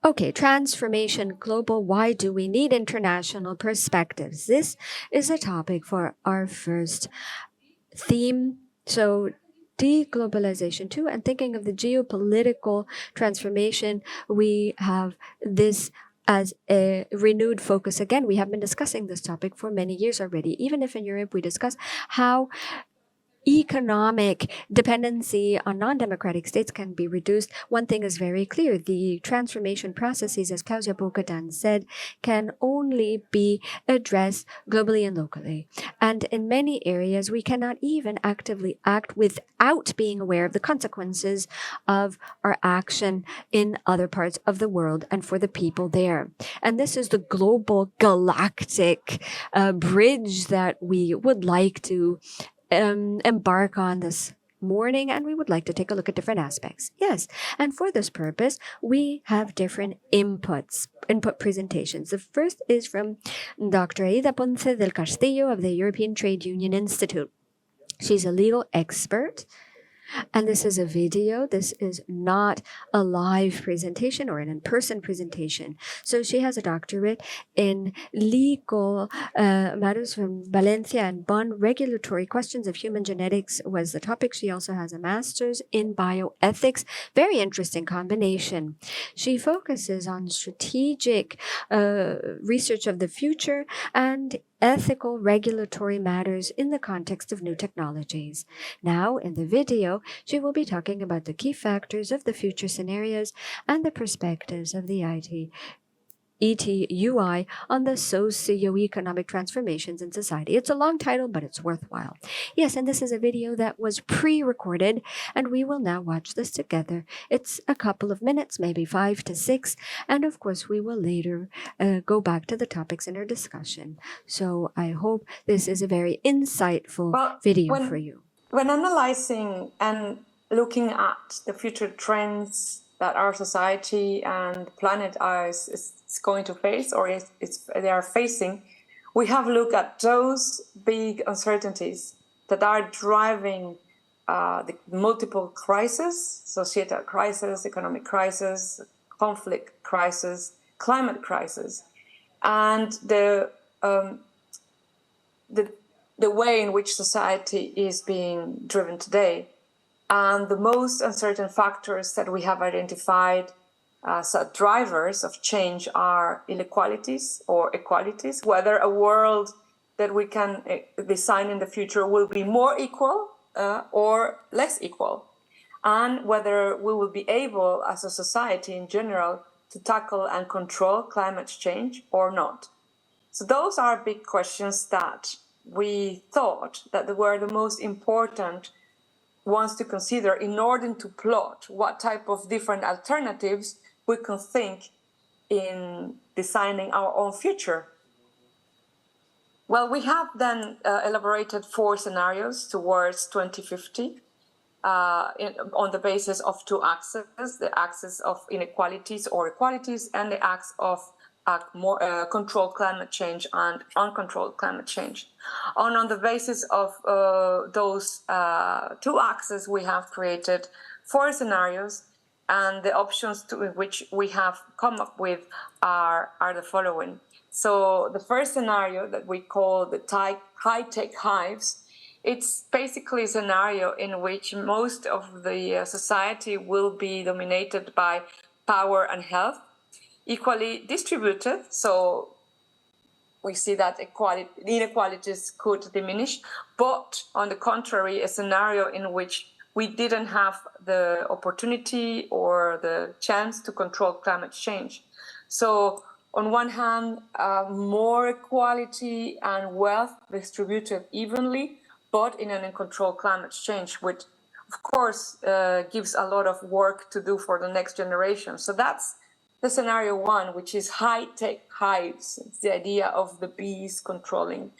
Okay, transformation global. Why do we need international perspectives? This is a topic for our first theme. So, deglobalization too, and thinking of the geopolitical transformation, we have this as a renewed focus. Again, we have been discussing this topic for many years already. Even if in Europe we discuss how economic dependency on non-democratic states can be reduced, one thing is very clear. The transformation processes, as Claudia Bogdan said, can only be addressed globally and locally. And in many areas, we cannot even actively act without being aware of the consequences of our action in other parts of the world and for the people there. And this is the global galactic bridge that we would like to embark on this morning, and we would like to take a look at different aspects. Yes, and for this purpose, we have different input presentations. The first is from Dr. Aída Ponce del Castillo of the European Trade Union Institute. She's a legal expert. And this is a video. This is not a live presentation or an in-person presentation. So she has a doctorate in legal matters from Valencia and Bonn. Regulatory questions of human genetics was the topic. She also has a master's in bioethics. Very interesting combination. She focuses on strategic research of the future and ethical regulatory matters in the context of new technologies. Now, in the video, she will be talking about the key factors of the future scenarios and the perspectives of the ETUI on the socio-economic transformations in society. It's a long title, but it's worthwhile. Yes, and this is a video that was pre-recorded, and we will now watch this together. It's a couple of minutes, maybe 5 to 6, and of course we will later go back to the topics in our discussion. So I hope this is a very insightful video for you. When analyzing and looking at the future trends that our society and planet is going to face, or they are facing, we have looked at those big uncertainties that are driving the multiple crises: societal crisis, economic crisis, conflict crisis, climate crisis, and the way in which society is being driven today. And the most uncertain factors that we have identified as drivers of change are inequalities or equalities, whether a world that we can design in the future will be more equal or less equal, and whether we will be able as a society in general to tackle and control climate change or not. So those are big questions that we thought that they were the most important ones to consider in order to plot what type of different alternatives we can think in designing our own future. Well, we have then elaborated 4 scenarios towards 2050 on the basis of 2 axes: the axis of inequalities or equalities and the axis of controlled climate change and uncontrolled climate change. And on the basis of those 2 axes, we have created 4 scenarios, and the options to which we have come up with are the following. So the first scenario that we call the high-tech hives, it's basically a scenario in which most of the society will be dominated by power and health, equally distributed, so we see that inequalities could diminish, but on the contrary, a scenario in which we didn't have the opportunity or the chance to control climate change. So on one hand, more equality and wealth distributed evenly, but in an uncontrolled climate change, which of course gives a lot of work to do for the next generation. So that's the scenario 1, which is high-tech hives. It's the idea of the bees controlling,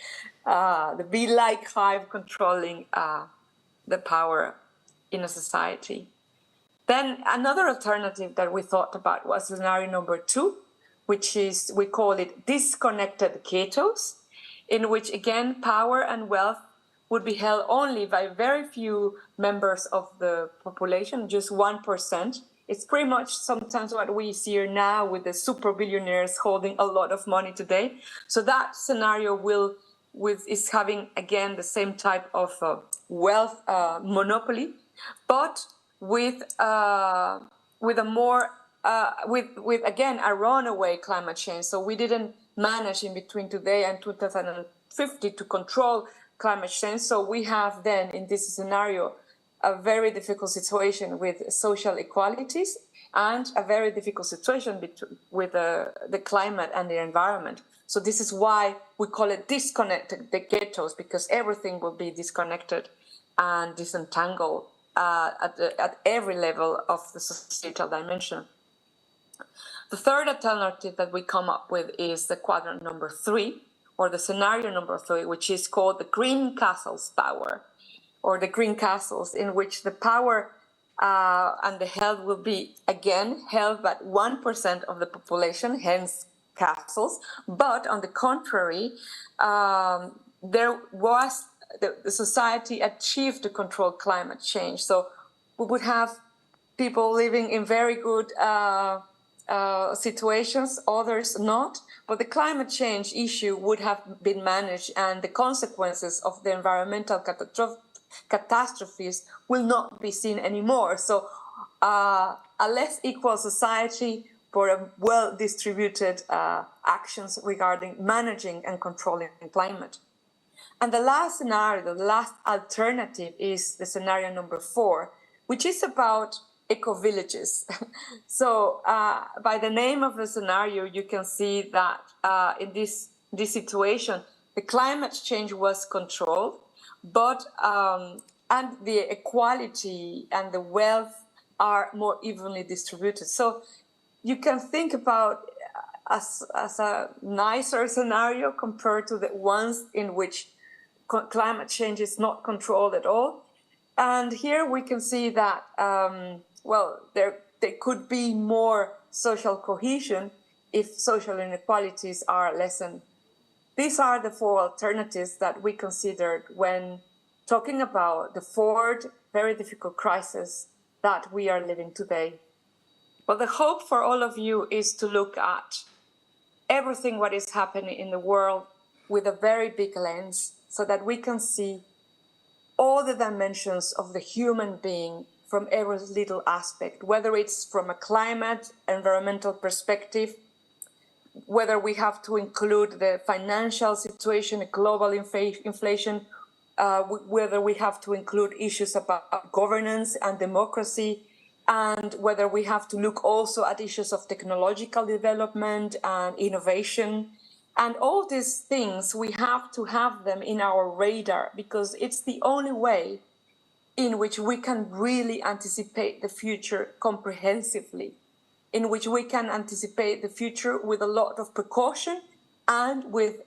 the bee-like hive controlling the power in a society. Then another alternative that we thought about was scenario number 2, which is, we call it disconnected ghettos, in which again power and wealth would be held only by very few members of the population, just 1%, It's pretty much sometimes what we see here now with the super billionaires holding a lot of money today. So that scenario is having, again, the same type of wealth monopoly, but with a more with again a runaway climate change. So we didn't manage in between today and 2050 to control climate change. So we have then in this scenario a very difficult situation with social inequalities and a very difficult situation with the climate and the environment. So this is why we call it disconnected the ghettos, because everything will be disconnected and disentangled at every level of the societal dimension. The third alternative that we come up with is the quadrant number 3, or the scenario number 3, which is called the green castles power, or the green castles, in which the power and the health will be, again, held by 1% of the population, hence castles. But on the contrary, the society achieved to control climate change. So we would have people living in very good situations, others not, but the climate change issue would have been managed, and the consequences of the environmental catastrophes will not be seen anymore. So a less equal society for a well-distributed actions regarding managing and controlling climate. And the last scenario, the last alternative, is the scenario number 4, which is about eco-villages. So by the name of the scenario, you can see that in this situation, the climate change was controlled, but and the equality and the wealth are more evenly distributed. So you can think about as a nicer scenario compared to the ones in which climate change is not controlled at all. And here we can see that, there could be more social cohesion if social inequalities are lessened. These are the 4 alternatives that we considered when talking about the 4 very difficult crises that we are living today. But the hope for all of you is to look at everything what is happening in the world with a very big lens, so that we can see all the dimensions of the human being from every little aspect, whether it's from a climate, environmental perspective, whether we have to include the financial situation, global inflation, whether we have to include issues about governance and democracy, and whether we have to look also at issues of technological development and innovation. And all these things, we have to have them in our radar, because it's the only way in which we can really anticipate the future comprehensively, in which we can anticipate the future with a lot of precaution and with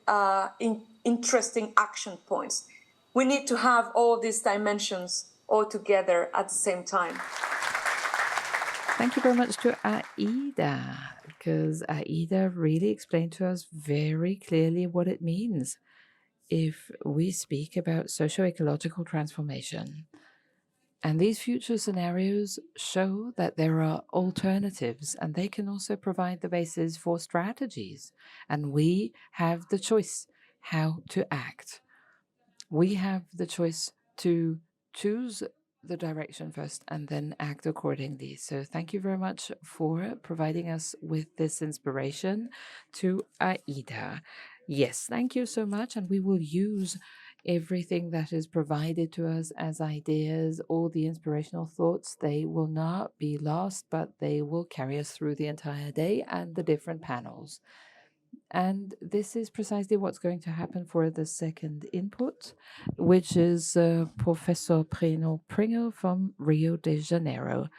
interesting action points. We need to have all these dimensions all together at the same time. Thank you very much to Aída, because Aída really explained to us very clearly what it means if we speak about socio-ecological transformation. And these future scenarios show that there are alternatives, and they can also provide the basis for strategies. And we have the choice how to act. We have the choice to choose the direction first and then act accordingly. So thank you very much for providing us with this inspiration to Aída. Yes, thank you so much. And we will use everything that is provided to us as ideas, all the inspirational thoughts. They will not be lost, but they will carry us through the entire day and the different panels. And this is precisely what's going to happen for the second input, which is Professor Breno from Rio de Janeiro.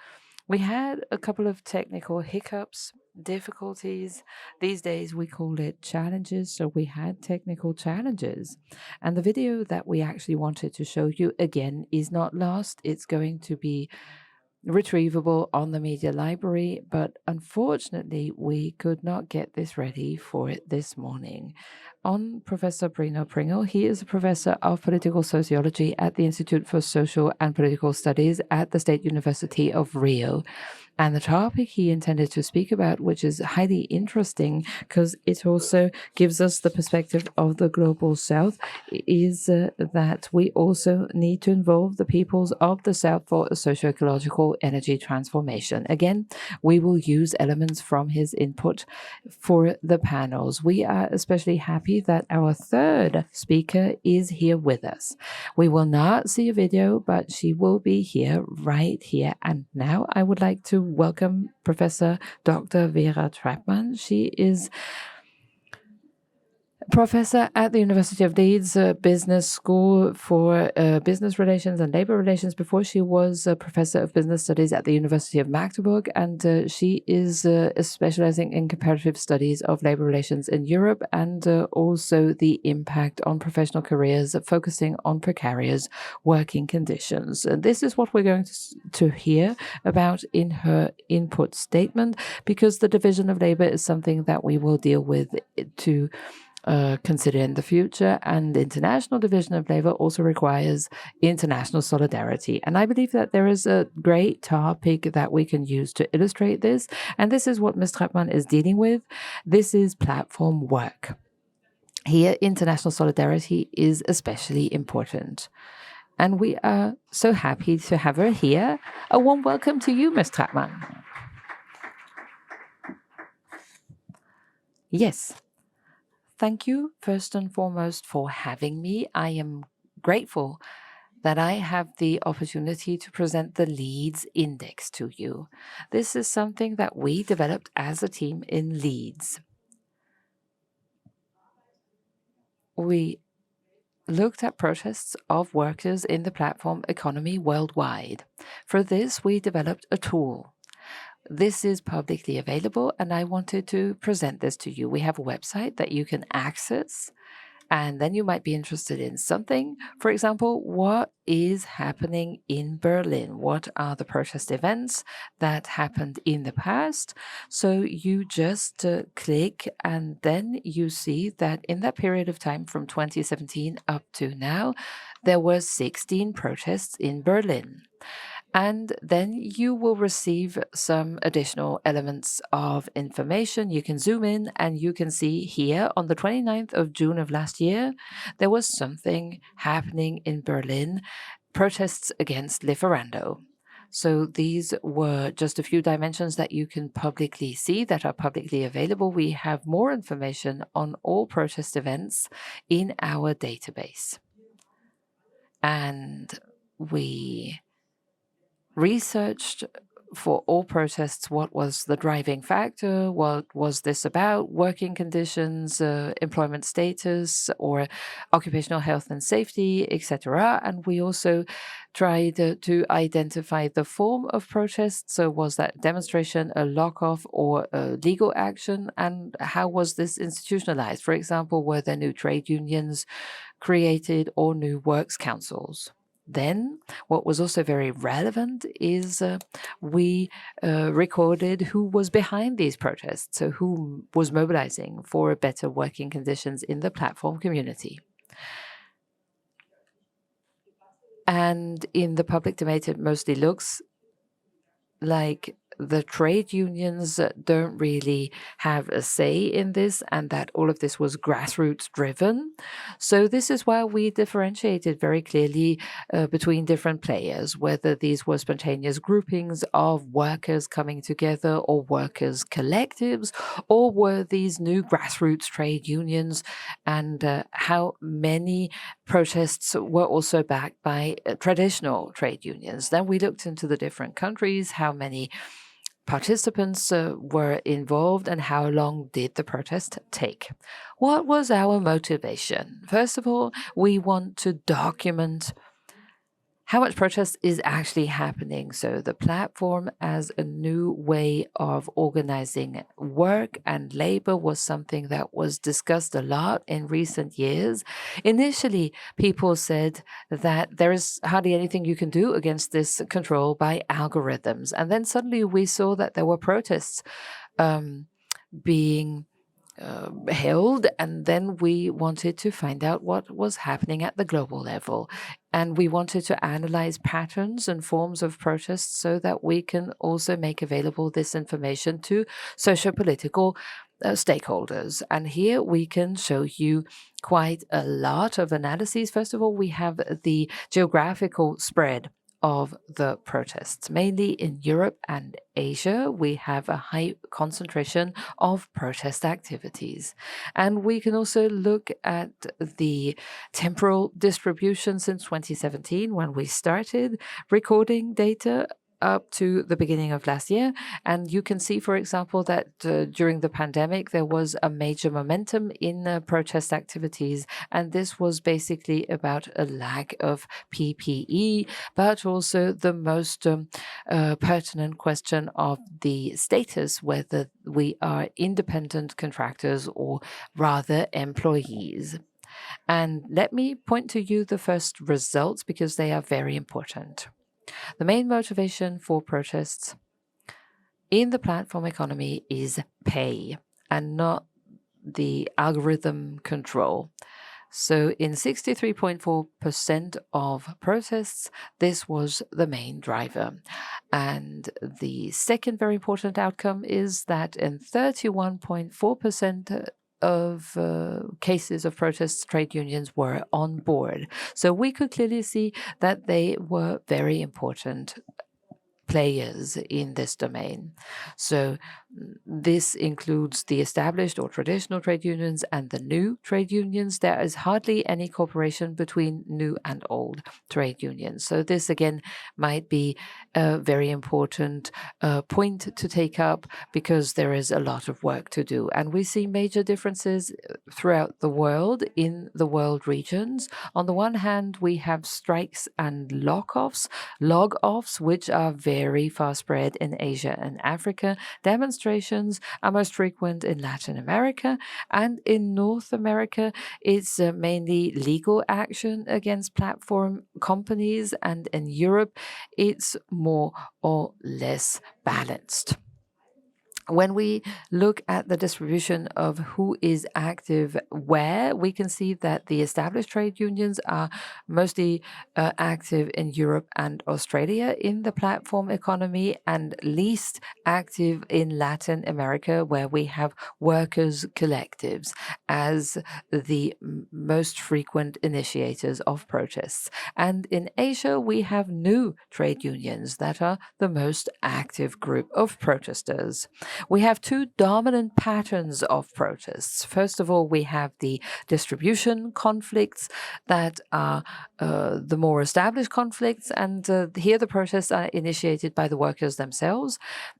We had a couple of technical hiccups, difficulties. These days we call it challenges. So we had technical challenges. And the video that we actually wanted to show you again is not lost. It's going to be retrievable on the media library, but unfortunately we could not get this ready for it this morning. On Professor Breno, he is a professor of political sociology at the Institute for Social and Political Studies at the State University of Rio. And the topic he intended to speak about, which is highly interesting because it also gives us the perspective of the global south, is that we also need to involve the peoples of the south for a socioecological energy transformation. Again, we will use elements from his input for the panels. We are especially happy that our third speaker is here with us. We will not see a video, but she will be here, right here. And now I would like to welcome Professor Dr. Vera Trappmann. She is professor at the University of Leeds Business School for Business Relations and Labor Relations. Before, she was a professor of business studies at the University of Magdeburg, and she is specializing in comparative studies of labor relations in Europe and also the impact on professional careers, focusing on precarious working conditions. This is what we're going to hear about in her input statement, because the division of labor is something that we will deal with to consider in the future, and international division of labor also requires international solidarity. And I believe that there is a great topic that we can use to illustrate this, and this is what Ms. Trappmann is dealing with. This is platform work. Here, international solidarity is especially important. And we are so happy to have her here. A warm welcome to you, Ms. Trappmann. Yes. Thank you, first and foremost, for having me. I am grateful that I have the opportunity to present the Leeds Index to you. This is something that we developed as a team in Leeds. We looked at protests of workers in the platform economy worldwide. For this, we developed a tool. This is publicly available, and I wanted to present this to you. We have a website that you can access, and then you might be interested in something. For example, what is happening in Berlin? What are the protest events that happened in the past? So you just click, and then you see that in that period of time from 2017 up to now, there were 16 protests in Berlin. And then you will receive some additional elements of information. You can zoom in and you can see here on the 29th of June of last year, there was something happening in Berlin, protests against Lieferando. So these were just a few dimensions that you can publicly see, that are publicly available. We have more information on all protest events in our database. And we researched for all protests what was the driving factor, what was this about, working conditions, employment status, or occupational health and safety, etc. And we also tried to identify the form of protest. So was that demonstration, a lock-off, or a legal action? And how was this institutionalized? For example, were there new trade unions created or new works councils? Then, what was also very relevant is we recorded who was behind these protests, so who was mobilizing for better working conditions in the platform community. And in the public domain, it mostly looks like the trade unions don't really have a say in this, and that all of this was grassroots driven. So this is why we differentiated very clearly between different players, whether these were spontaneous groupings of workers coming together or workers collectives, or were these new grassroots trade unions, and how many protests were also backed by traditional trade unions. Then we looked into the different countries, how many participants were involved, and how long did the protest take. What was our motivation? First of all, we want to document how much protest is actually happening. So the platform as a new way of organizing work and labor was something that was discussed a lot in recent years. Initially, people said that there is hardly anything you can do against this control by algorithms. And then suddenly we saw that there were protests being held, and then we wanted to find out what was happening at the global level. And we wanted to analyze patterns and forms of protests so that we can also make available this information to socio-political stakeholders. And here we can show you quite a lot of analyses. First of all, we have the geographical spread of the protests. Mainly in Europe and Asia, we have a high concentration of protest activities. And we can also look at the temporal distribution since 2017, when we started recording data up to the beginning of last year. And you can see, for example, that during the pandemic, there was a major momentum in protest activities. And this was basically about a lack of PPE, but also the most pertinent question of the status, whether we are independent contractors or rather employees. And let me point to you the first results because they are very important. The main motivation for protests in the platform economy is pay and not the algorithm control. So in 63.4% of protests, this was the main driver. And the second very important outcome is that in 31.4% of cases of protests, trade unions were on board. So we could clearly see that they were very important players in this domain. So this includes the established or traditional trade unions and the new trade unions. There is hardly any cooperation between new and old trade unions. So this again might be a very important point to take up because there is a lot of work to do. And we see major differences throughout the world in the world regions. On the one hand, we have strikes and log-offs, which are very far spread in Asia and Africa. Demonstrations are most frequent in Latin America, and in North America, it's mainly legal action against platform companies, and in Europe, it's more or less balanced. When we look at the distribution of who is active where, we can see that the established trade unions are mostly active in Europe and Australia in the platform economy, and least active in Latin America, where we have workers' collectives as the most frequent initiators of protests. And in Asia, we have new trade unions that are the most active group of protesters. We have two dominant patterns of protests. First of all, we have the distribution conflicts that are the more established conflicts, and here the protests are initiated by the workers themselves,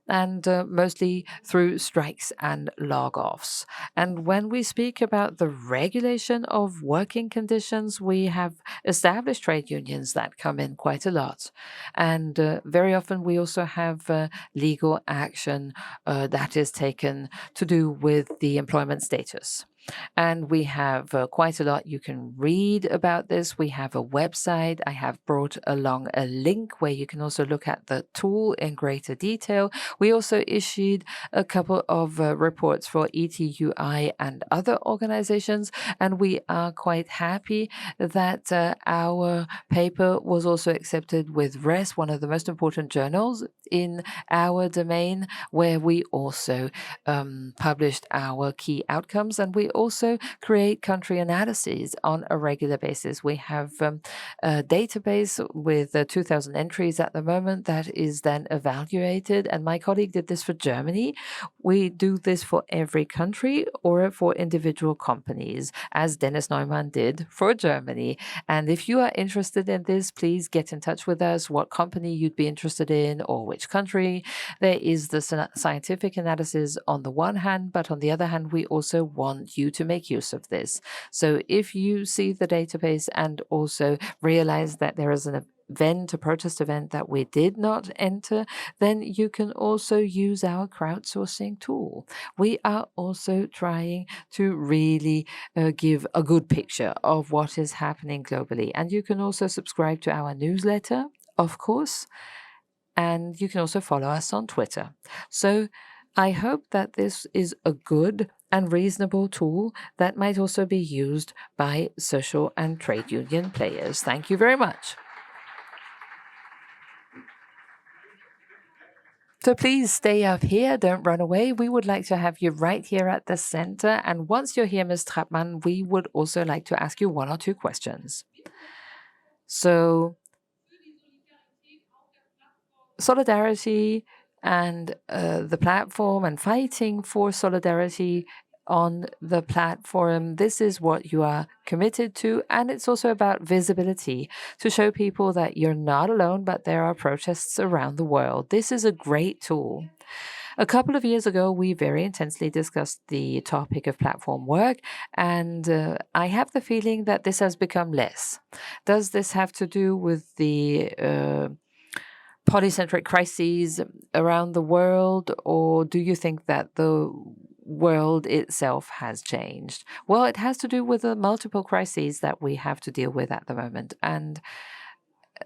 and mostly through strikes and log-offs. And when we speak about the regulation of working conditions, we have established trade unions that come in quite a lot. And very often we also have legal action that is taken to do with the employment status. And we have quite a lot you can read about this. We have a website. I have brought along a link where you can also look at the tool in greater detail. We also issued a couple of reports for ETUI and other organizations, and we are quite happy that our paper was also accepted with RES, one of the most important journals in our domain, where we also published our key outcomes, and we also create country analyses on a regular basis. We have a database with 2,000 entries at the moment that is then evaluated, and my colleague did this for Germany. We do this for every country or for individual companies, as Dennis Neumann did for Germany. And if you are interested in this, please get in touch with us, what company you'd be interested in or which country. There is the scientific analysis on the one hand, but on the other hand, we also want you to make use of this. So if you see the database and also realize that there is an event, a protest event that we did not enter, then you can also use our crowdsourcing tool. We are also trying to really give a good picture of what is happening globally. And you can also subscribe to our newsletter, of course, and you can also follow us on Twitter. So I hope that this is a good and reasonable tool that might also be used by social and trade union players. Thank you very much. So please stay up here, don't run away. We would like to have you right here at the center. And once you're here, Ms. Trappmann, we would also like to ask you 1 or 2 questions. So, solidarity and the platform and fighting for solidarity on the platform, this is what you are committed to. And it's also about visibility, to show people that you're not alone, but there are protests around the world. This is a great tool. A couple of years ago, we very intensely discussed the topic of platform work, and I have the feeling that this has become less. Does this have to do with the polycentric crises around the world, or do you think that the world itself has changed? Well, it has to do with the multiple crises that we have to deal with at the moment, and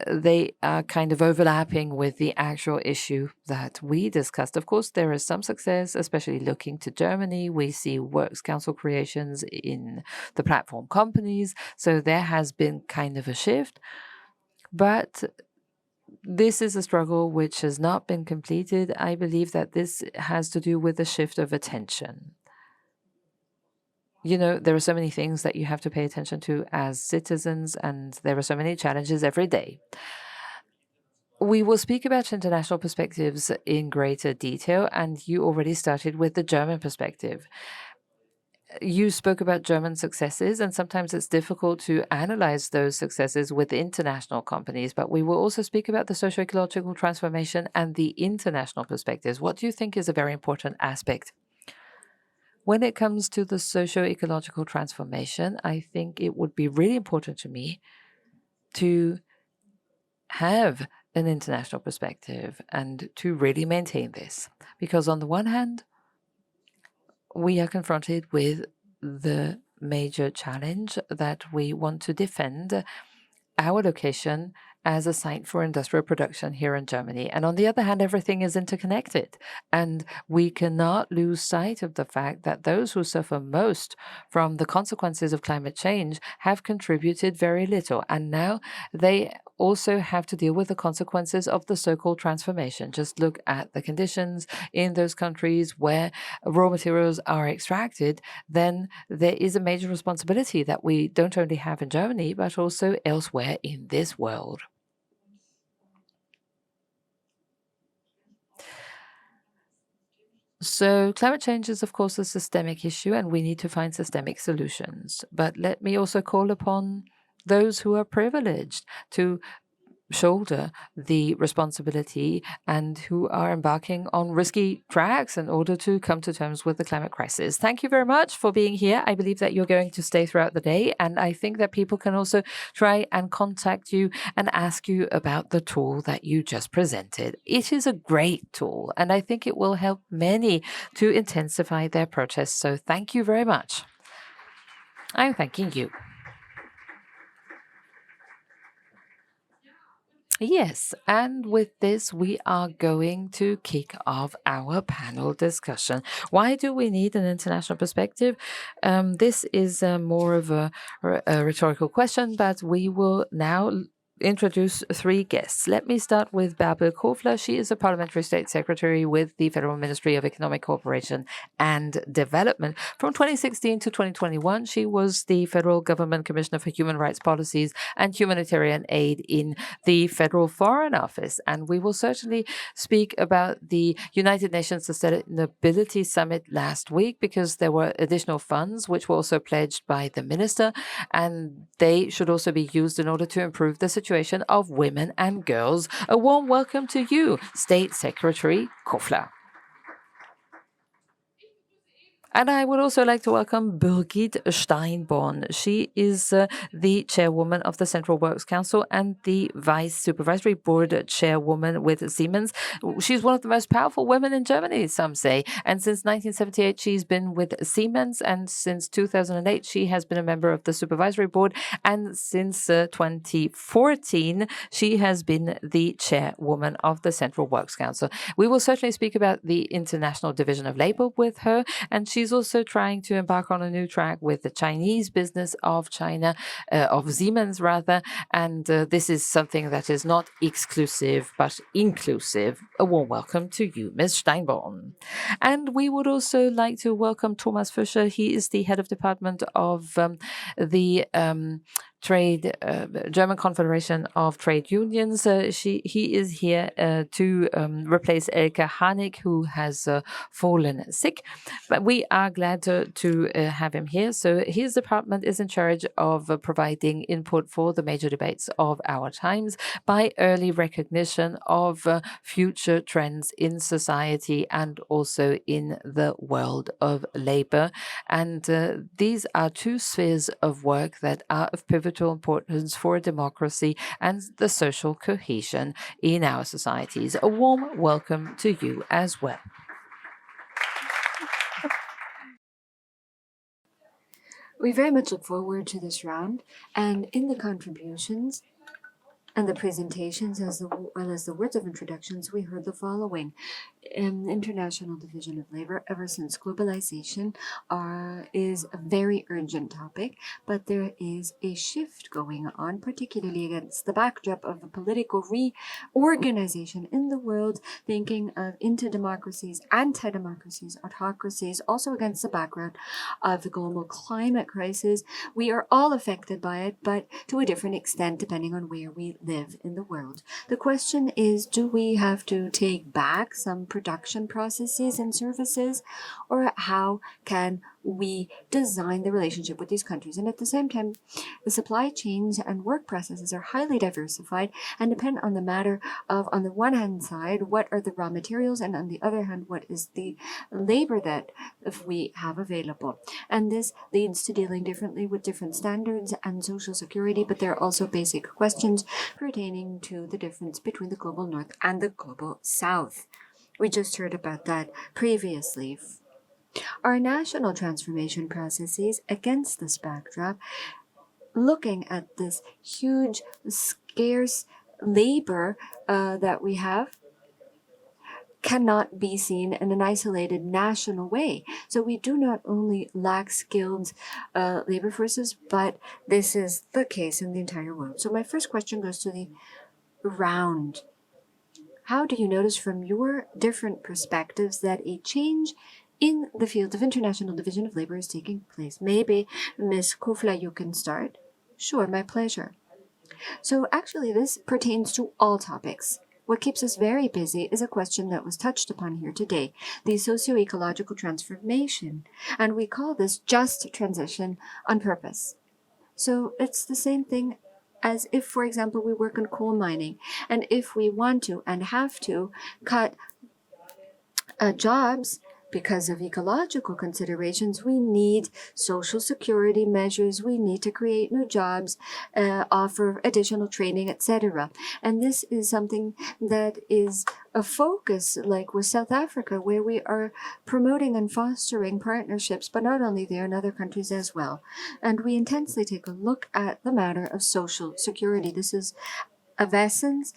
they are kind of overlapping with the actual issue that we discussed. Of course, there is some success, especially looking to Germany. We see works council creations in the platform companies, so there has been kind of a shift. But this is a struggle which has not been completed. I believe that this has to do with the shift of attention. You know, there are so many things that you have to pay attention to as citizens, and there are so many challenges every day. We will speak about international perspectives in greater detail, and you already started with the German perspective. You spoke about German successes, and sometimes it's difficult to analyze those successes with international companies, but we will also speak about the socioecological transformation and the international perspectives. What do you think is a very important aspect? When it comes to the socio-ecological transformation, I think it would be really important to me to have an international perspective and to really maintain this. Because on the one hand, we are confronted with the major challenge that we want to defend our location as a site for industrial production here in Germany. And on the other hand, everything is interconnected. And we cannot lose sight of the fact that those who suffer most from the consequences of climate change have contributed very little. And now they also have to deal with the consequences of the so-called transformation. Just look at the conditions in those countries where raw materials are extracted. Then there is a major responsibility that we don't only have in Germany, but also elsewhere in this world. So climate change is, of course, a systemic issue, and we need to find systemic solutions. But let me also call upon those who are privileged to shoulder the responsibility and who are embarking on risky tracks in order to come to terms with the climate crisis. Thank you very much for being here. I believe that you're going to stay throughout the day, and I think that people can also try and contact you and ask you about the tool that you just presented. It is a great tool, and I think it will help many to intensify their protests. So thank you very much. I'm thanking you. Yes, and with this, we are going to kick off our panel discussion. Why do we need an international perspective? This is more of a rhetorical question, but we will now introduce 3 guests. Let me start with Bärbel Kofler. She is a parliamentary state secretary with the Federal Ministry of Economic Cooperation and Development. From 2016 to 2021, she was the federal government commissioner for human rights policies and humanitarian aid in the Federal Foreign Office. And we will certainly speak about the United Nations Sustainability Summit last week, because there were additional funds which were also pledged by the minister, and they should also be used in order to improve the situation of women and girls. A warm welcome to you, State Secretary Kofler. And I would also like to welcome Birgit Steinborn. She is the chairwoman of the Central Works Council and the Vice Supervisory Board chairwoman with Siemens. She's one of the most powerful women in Germany, some say. And since 1978, she's been with Siemens. And since 2008, she has been a member of the Supervisory Board. And since 2014, she has been the chairwoman of the Central Works Council. We will certainly speak about the International Division of Labor with her. And she she's also trying to embark on a new track with the Chinese business of China, of Siemens rather, and this is something that is not exclusive but inclusive. A warm welcome to you, Ms. Steinborn. And we would also like to welcome Thomas Fischer. He is the head of department of the German Confederation of Trade Unions. He is here to replace Elke Hannack, who has fallen sick. But we are glad to have him here. So his department is in charge of providing input for the major debates of our times by early recognition of future trends in society and also in the world of labor. And these are two spheres of work that are of pivotal importance for democracy and the social cohesion in our societies. A warm welcome to you as well. We very much look forward to this round, and in the contributions and the presentations, as well as the words of introductions, we heard the following. International Division of Labor, ever since globalization, is a very urgent topic, but there is a shift going on, particularly against the backdrop of a political reorganization in the world, thinking of into-democracies, anti-democracies, autocracies, also against the background of the global climate crisis. We are all affected by it, but to a different extent, depending on where we live in the world. The question is, do we have to take back some production processes and services, or how can we design the relationship with these countries? And at the same time, the supply chains and work processes are highly diversified and depend on the matter of, on the one hand side, what are the raw materials, and on the other hand, what is the labor that we have available. And this leads to dealing differently with different standards and social security, but there are also basic questions pertaining to the difference between the global north and the global south. We just heard about that previously. Our national transformation processes against this backdrop, looking at this huge, scarce labor that we have, cannot be seen in an isolated national way. So we do not only lack skilled labor forces, but this is the case in the entire world. So my first question goes to the round. How do you notice from your different perspectives that a change in the field of international division of labor is taking place? Maybe Ms. Kofler, you can start. Sure, my pleasure. So actually this pertains to all topics. What keeps us very busy is a question that was touched upon here today, the socioecological transformation. And we call this just transition on purpose. So it's the same thing as if, for example, we work in coal mining, and if we want to and have to cut jobs because of ecological considerations, we need social security measures, we need to create new jobs, offer additional training, etc. And this is something that is a focus, like with South Africa, where we are promoting and fostering partnerships, but not only there, in other countries as well. And we intensely take a look at the matter of social security. This is of essence.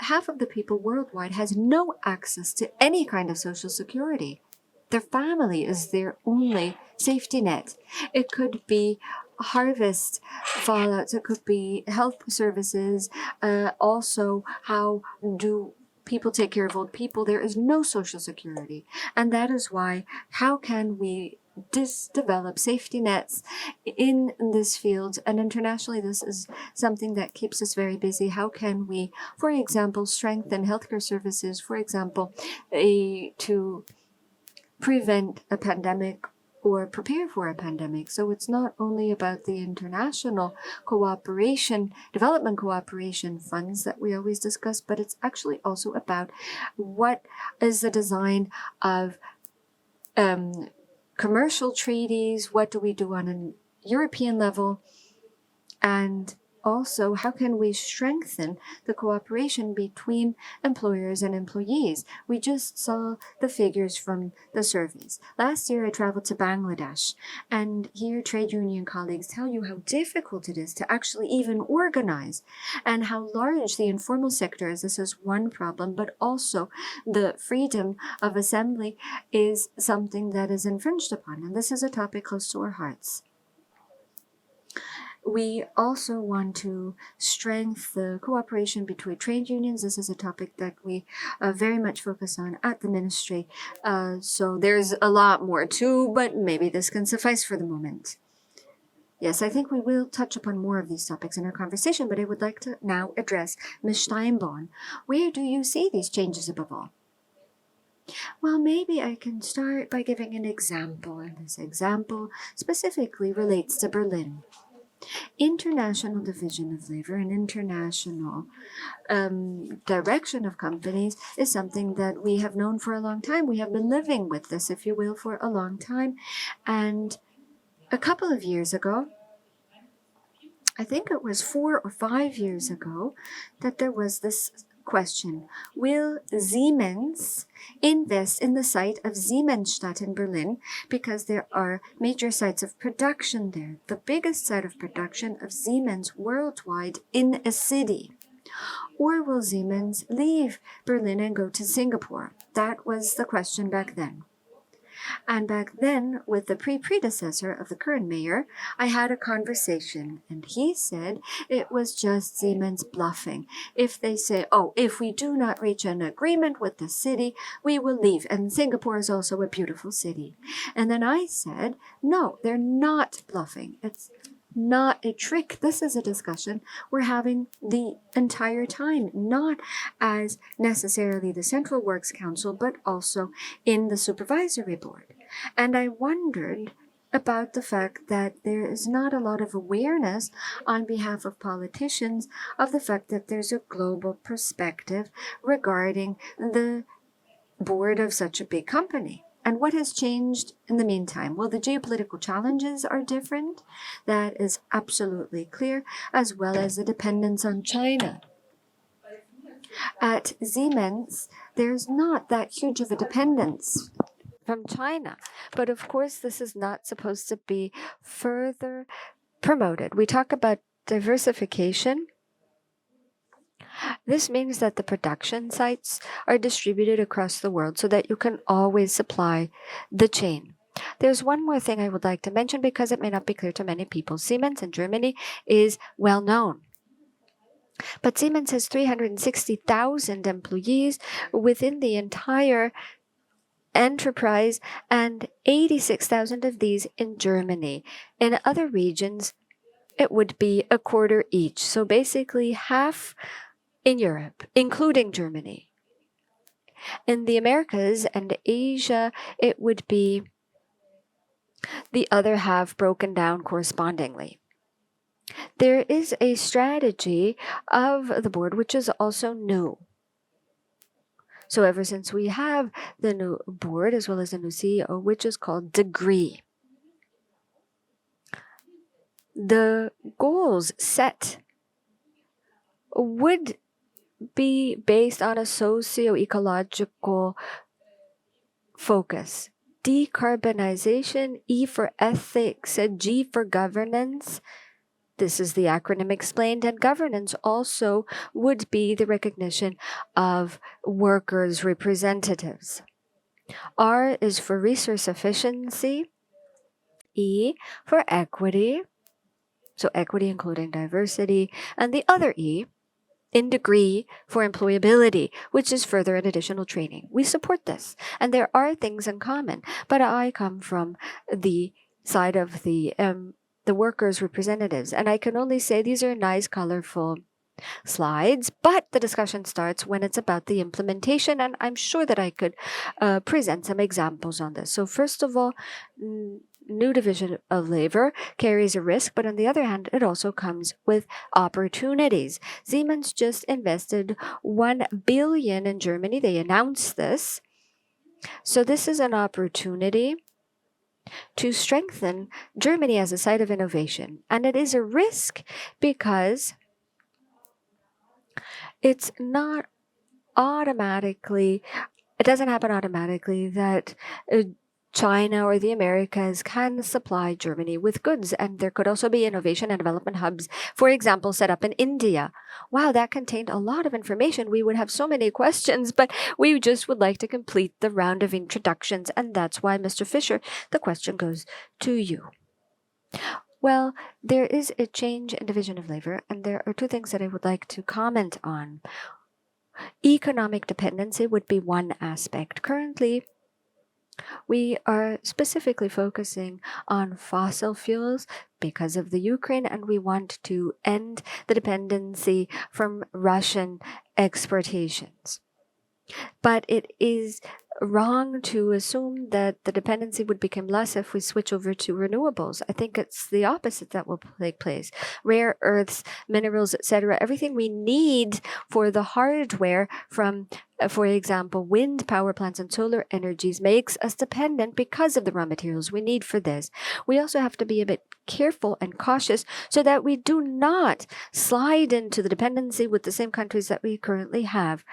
Half of the people worldwide has no access to any kind of social security. Their family is their only safety net. It could be harvest fallouts, it could be health services, also how do people take care of old people. There is no social security. And that is why, how can we develop safety nets in this field? And internationally, this is something that keeps us very busy. How can we, for example, strengthen healthcare services, for example, to prevent a pandemic or prepare for a pandemic? So it's not only about the international cooperation, development cooperation funds that we always discuss, but it's actually also about what is the design of commercial treaties, what do we do on a European level, and also how can we strengthen the cooperation between employers and employees. We just saw the figures from the surveys. Last year I traveled to Bangladesh, and here trade union colleagues tell you how difficult it is to actually even organize, and how large the informal sector is. This is one problem, but also the freedom of assembly is something that is infringed upon, and this is a topic close to our hearts. We also want to strengthen the cooperation between trade unions. This is a topic that we very much focus on at the ministry. So there's a lot more too, but maybe this can suffice for the moment. Yes, I think we will touch upon more of these topics in our conversation, but I would like to now address Ms. Steinborn. Where do you see these changes above all? Well, maybe I can start by giving an example, and this example specifically relates to Berlin. International division of labor and international direction of companies is something that we have known for a long time. We have been living with this, if you will, for a long time. And a couple of years ago, I think it was 4 or 5 years ago, that there was this question: will Siemens invest in the site of Siemensstadt in Berlin, because there are major sites of production there, the biggest site of production of Siemens worldwide in a city? Or will Siemens leave Berlin and go to Singapore? That was the question back then. And back then, with the predecessor of the current mayor, I had a conversation, and he said it was just Siemens bluffing. If they say, oh, if we do not reach an agreement with the city, we will leave. And Singapore is also a beautiful city. And then I said, no, they're not bluffing. It's not a trick. This is a discussion we're having the entire time, not as necessarily the Central Works Council, but also in the supervisory board. And I wondered about the fact that there is not a lot of awareness on behalf of politicians of the fact that there's a global perspective regarding the board of such a big company. And what has changed in the meantime? Well, the geopolitical challenges are different. That is absolutely clear, as well as the dependence on China. At Siemens, there's not that huge of a dependence from China. But of course, this is not supposed to be further promoted. We talk about diversification. This means that the production sites are distributed across the world so that you can always supply the chain. There's one more thing I would like to mention because it may not be clear to many people. Siemens in Germany is well known. But Siemens has 360,000 employees within the entire enterprise, and 86,000 of these in Germany. In other regions, it would be a quarter each. So basically half in Europe, including Germany. In the Americas and Asia, it would be the other half broken down correspondingly. There is a strategy of the board which is also new. So ever since we have the new board as well as the new CEO, which is called Degree, the goals set would be based on a socio-ecological focus. Decarbonization, E for ethics, G for governance. This is the acronym explained, and governance also would be the recognition of workers' representatives. R is for resource efficiency, E for equity, so equity including diversity, and the other E in Degree for employability, which is further and additional training. We support this, and there are things in common, but I come from the side of the workers' representatives, and I can only say these are nice, colorful slides, but the discussion starts when it's about the implementation, and I'm sure that I could present some examples on this. So first of all, new division of labor carries a risk, but on the other hand, it also comes with opportunities. Siemens just invested 1 billion in Germany. They announced this. So this is an opportunity to strengthen Germany as a site of innovation. And it is a risk because it's not automatically, it doesn't happen automatically that China or the Americas can supply Germany with goods. And there could also be innovation and development hubs, for example, set up in India. Wow, that contained a lot of information. We would have so many questions, but we just would like to complete the round of introductions. And that's why, Mr. Fisher, the question goes to you. Well, there is a change in division of labor, and there are two things that I would like to comment on. Economic dependency would be one aspect. Currently, we are specifically focusing on fossil fuels because of the Ukraine, and we want to end the dependency from Russian exportations. But it is wrong to assume that the dependency would become less if we switch over to renewables. I think it's the opposite that will take place. Rare earths, minerals, etc., everything we need for the hardware from, for example, wind power plants and solar energies makes us dependent because of the raw materials we need for this. We also have to be a bit careful and cautious so that we do not slide into the dependency with the same countries that we currently have.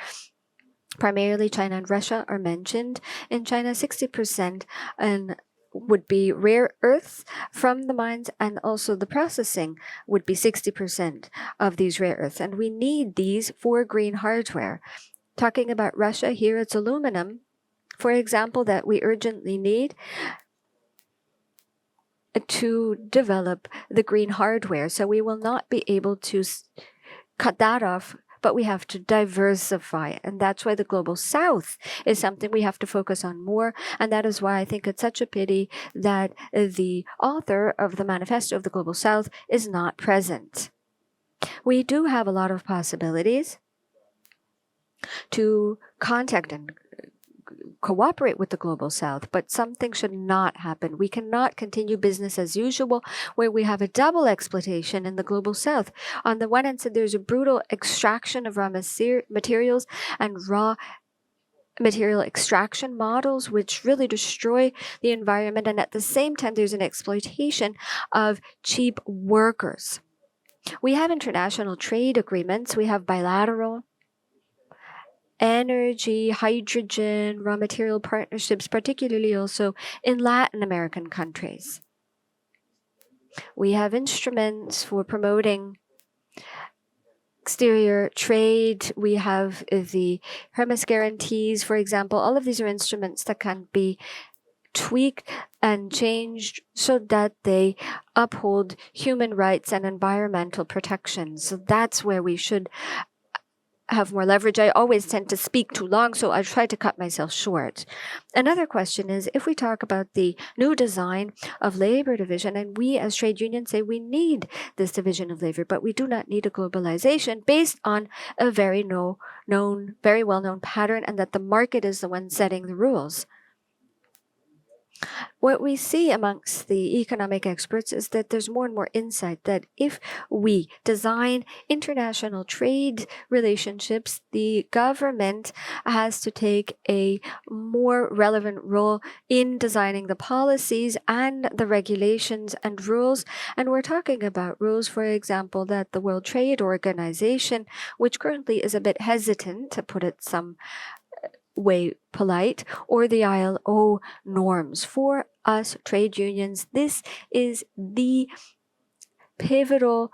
Primarily, China and Russia are mentioned. In China, 60% would be rare earths from the mines, and also the processing would be 60% of these rare earths. And we need these for green hardware. Talking about Russia, here it's aluminum, for example, that we urgently need to develop the green hardware. So we will not be able to cut that off, but we have to diversify. And that's why the Global South is something we have to focus on more. And that is why I think it's such a pity that the author of the Manifesto of the Global South is not present. We do have a lot of possibilities to contact and cooperate with the Global South, but something should not happen. We cannot continue business as usual where we have a double exploitation in the Global South. On the one hand, so there's a brutal extraction of raw materials and raw material extraction models which really destroy the environment, and at the same time there's an exploitation of cheap workers. We have international trade agreements, we have bilateral energy, hydrogen, raw material partnerships, particularly also in Latin American countries. We have instruments for promoting exterior trade. We have the Hermes guarantees, for example. All of these are instruments that can be tweaked and changed so that they uphold human rights and environmental protections. So that's where we should have more leverage. I always tend to speak too long, so I try to cut myself short. Another question is, if we talk about the new design of labor division, and we as trade unions say we need this division of labor, but we do not need a globalization based on a very well-known pattern, and that the market is the one setting the rules. What we see amongst the economic experts is that there's more and more insight that if we design international trade relationships, the government has to take a more relevant role in designing the policies and the regulations and rules. And we're talking about rules, for example, that the World Trade Organization, which currently is a bit hesitant, to put it some way polite, or the ILO norms. For us trade unions, this is the pivotal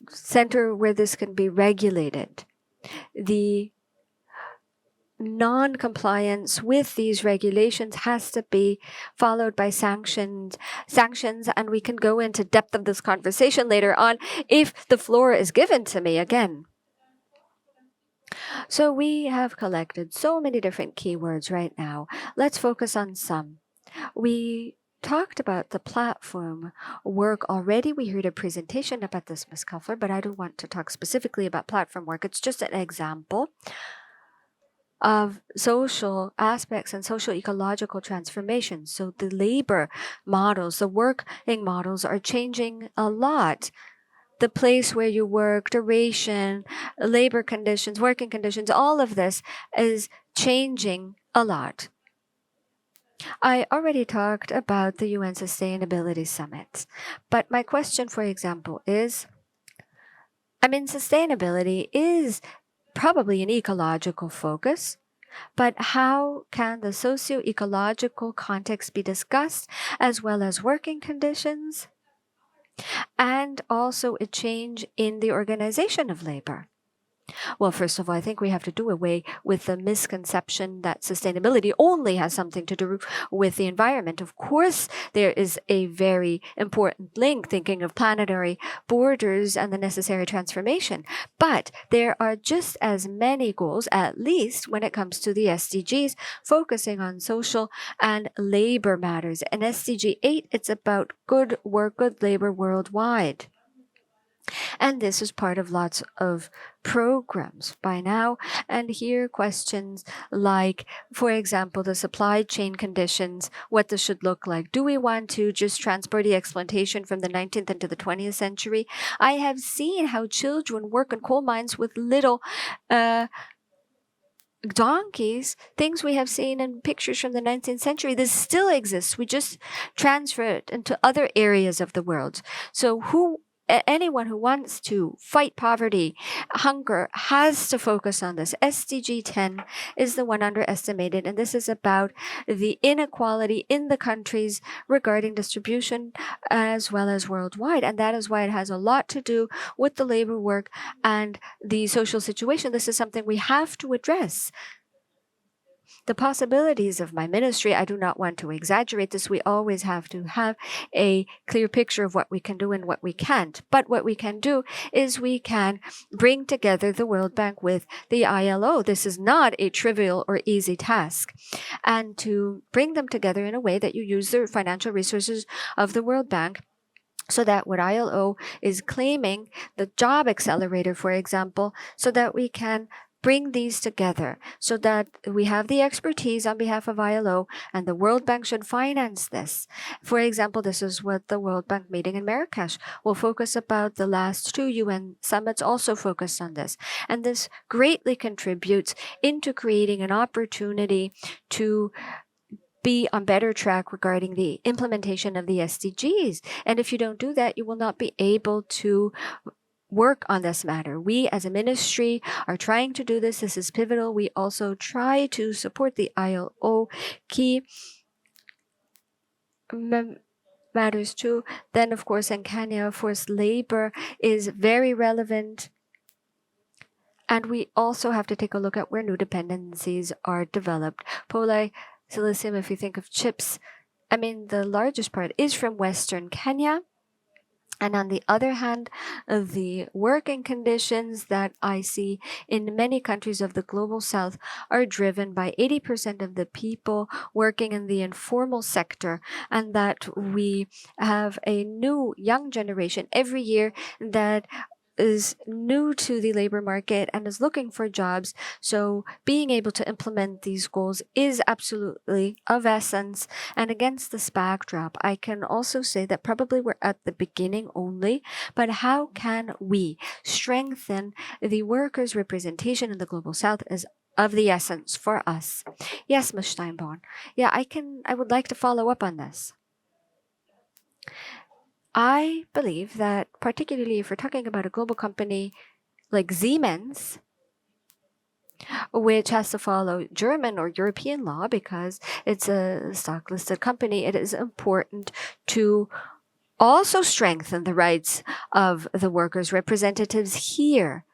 center where this can be regulated. The non-compliance with these regulations has to be followed by sanctions, and we can go into depth of this conversation later on if the floor is given to me again. So we have collected so many different keywords right now. Let's focus on some. We talked about the platform work already. We heard a presentation about this, Ms. Kofler, but I don't want to talk specifically about platform work. It's just an example of social aspects and social ecological transformation. So the labor models, the working models are changing a lot. The place where you work, duration, labor conditions, working conditions, all of this is changing a lot. I already talked about the UN Sustainability Summit, but my question, for example, is I mean, sustainability is probably an ecological focus, but how can the socio-ecological context be discussed, as well as working conditions, and also a change in the organization of labor? Well, first of all, I think we have to do away with the misconception that sustainability only has something to do with the environment. Of course, there is a very important link, thinking of planetary borders and the necessary transformation. But there are just as many goals, at least when it comes to the SDGs, focusing on social and labor matters. And SDG 8, it's about good work, good labor worldwide. And this is part of lots of programs by now. And here questions like, for example, the supply chain conditions, what this should look like. Do we want to just transport the exploitation from the 19th into the 20th century? I have seen how children work in coal mines with little donkeys, things we have seen in pictures from the 19th century. This still exists. We just transfer it into other areas of the world. So anyone who wants to fight poverty, hunger, has to focus on this. SDG 10 is the one underestimated, and this is about the inequality in the countries regarding distribution as well as worldwide. And that is why it has a lot to do with the labor work and the social situation. This is something we have to address. The possibilities of my ministry, I do not want to exaggerate this. We always have to have a clear picture of what we can do and what we can't. But what we can do is we can bring together the World Bank with the ILO. This is not a trivial or easy task. And to bring them together in a way that you use the financial resources of the World Bank, so that what ILO is claiming, the job accelerator, for example, so that we can bring these together, so that we have the expertise on behalf of ILO, and the World Bank should finance this. For example, this is what the World Bank meeting in Marrakesh will focus about. The last 2 UN summits also focused on this. And this greatly contributes into creating an opportunity to be on better track regarding the implementation of the SDGs. And if you don't do that, you will not be able to work on this matter. We as a ministry are trying to do this. This is pivotal. We also try to support the ILO key matters too. Then, of course, in Kenya, forced labor is very relevant. And we also have to take a look at where new dependencies are developed. Polysilicium, if you think of chips, I mean, the largest part is from Western Kenya. And on the other hand, the working conditions that I see in many countries of the global south are driven by 80% of the people working in the informal sector, and that we have a new young generation every year that is new to the labor market and is looking for jobs. So being able to implement these goals is absolutely of essence. And against this backdrop, I can also say that probably we're at the beginning only, but how can we strengthen the workers' representation in the global south is of the essence for us. Yes, Ms. Steinborn. Yeah, I would like to follow up on this. I believe that, particularly if we're talking about a global company like Siemens, which has to follow German or European law because it's a stock listed company, it is important to also strengthen the rights of the workers' representatives here,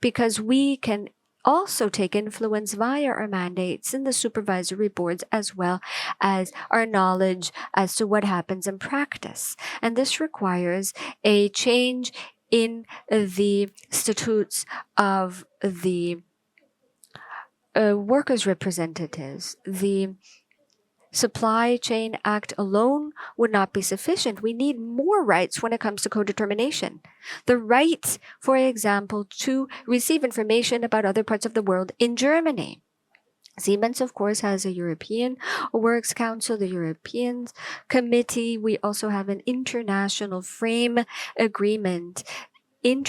because we can also take influence via our mandates in the supervisory boards, as well as our knowledge as to what happens in practice. And this requires a change in the statutes of the workers' representatives. The Supply Chain Act alone would not be sufficient. We need more rights when it comes to co-determination. The right, for example, to receive information about other parts of the world in Germany. Siemens, of course, has a European Works Council, the European Committee. We also have an international frame agreement. IFA,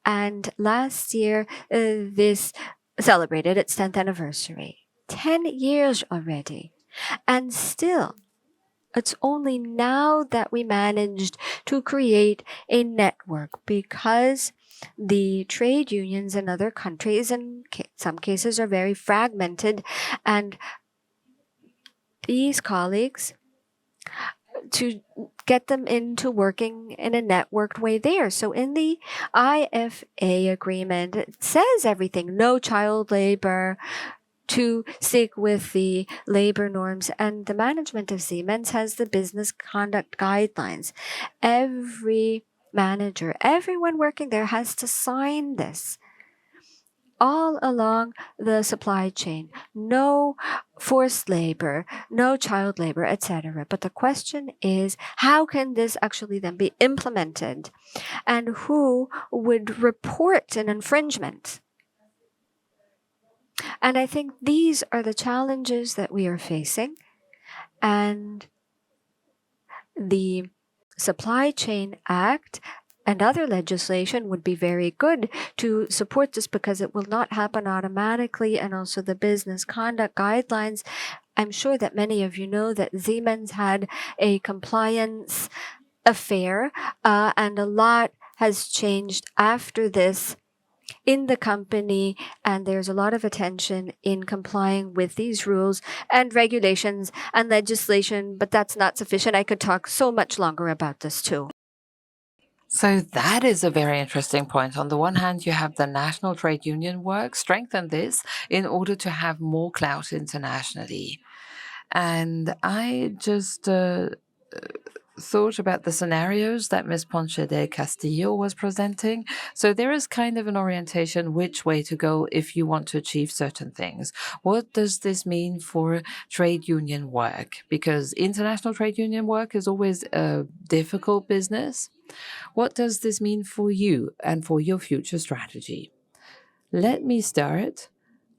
and last year this celebrated its 10th anniversary. 10 years already. And still, It's only now that we managed to create a network, because the trade unions in other countries, in some cases, are very fragmented, and these colleagues, to get them into working in a networked way there. So in the IFA agreement, it says everything: no child labor, to stick with the labor norms, and the management of Siemens has the business conduct guidelines. Every manager, everyone working there has to sign this all along the supply chain. No forced labor, no child labor, etc. But the question is, how can this actually then be implemented? And who would report an infringement? And I think these are the challenges that we are facing. And the Supply Chain Act and other legislation would be very good to support this, because it will not happen automatically. And also the business conduct guidelines. I'm sure that many of you know that Siemens had a compliance affair, and a lot has changed after this in the company, and there's a lot of attention in complying with these rules and regulations and legislation, but that's not sufficient. I could talk so much longer about this too. So that is a very interesting point. On the one hand, you have the national trade union work, strengthen this in order to have more clout internationally. And I just thought about the scenarios that Ms. Ponce de Castillo was presenting. So there is kind of an orientation which way to go if you want to achieve certain things. What does this mean for trade union work? Because international trade union work is always a difficult business. What does this mean for you and for your future strategy? Let me start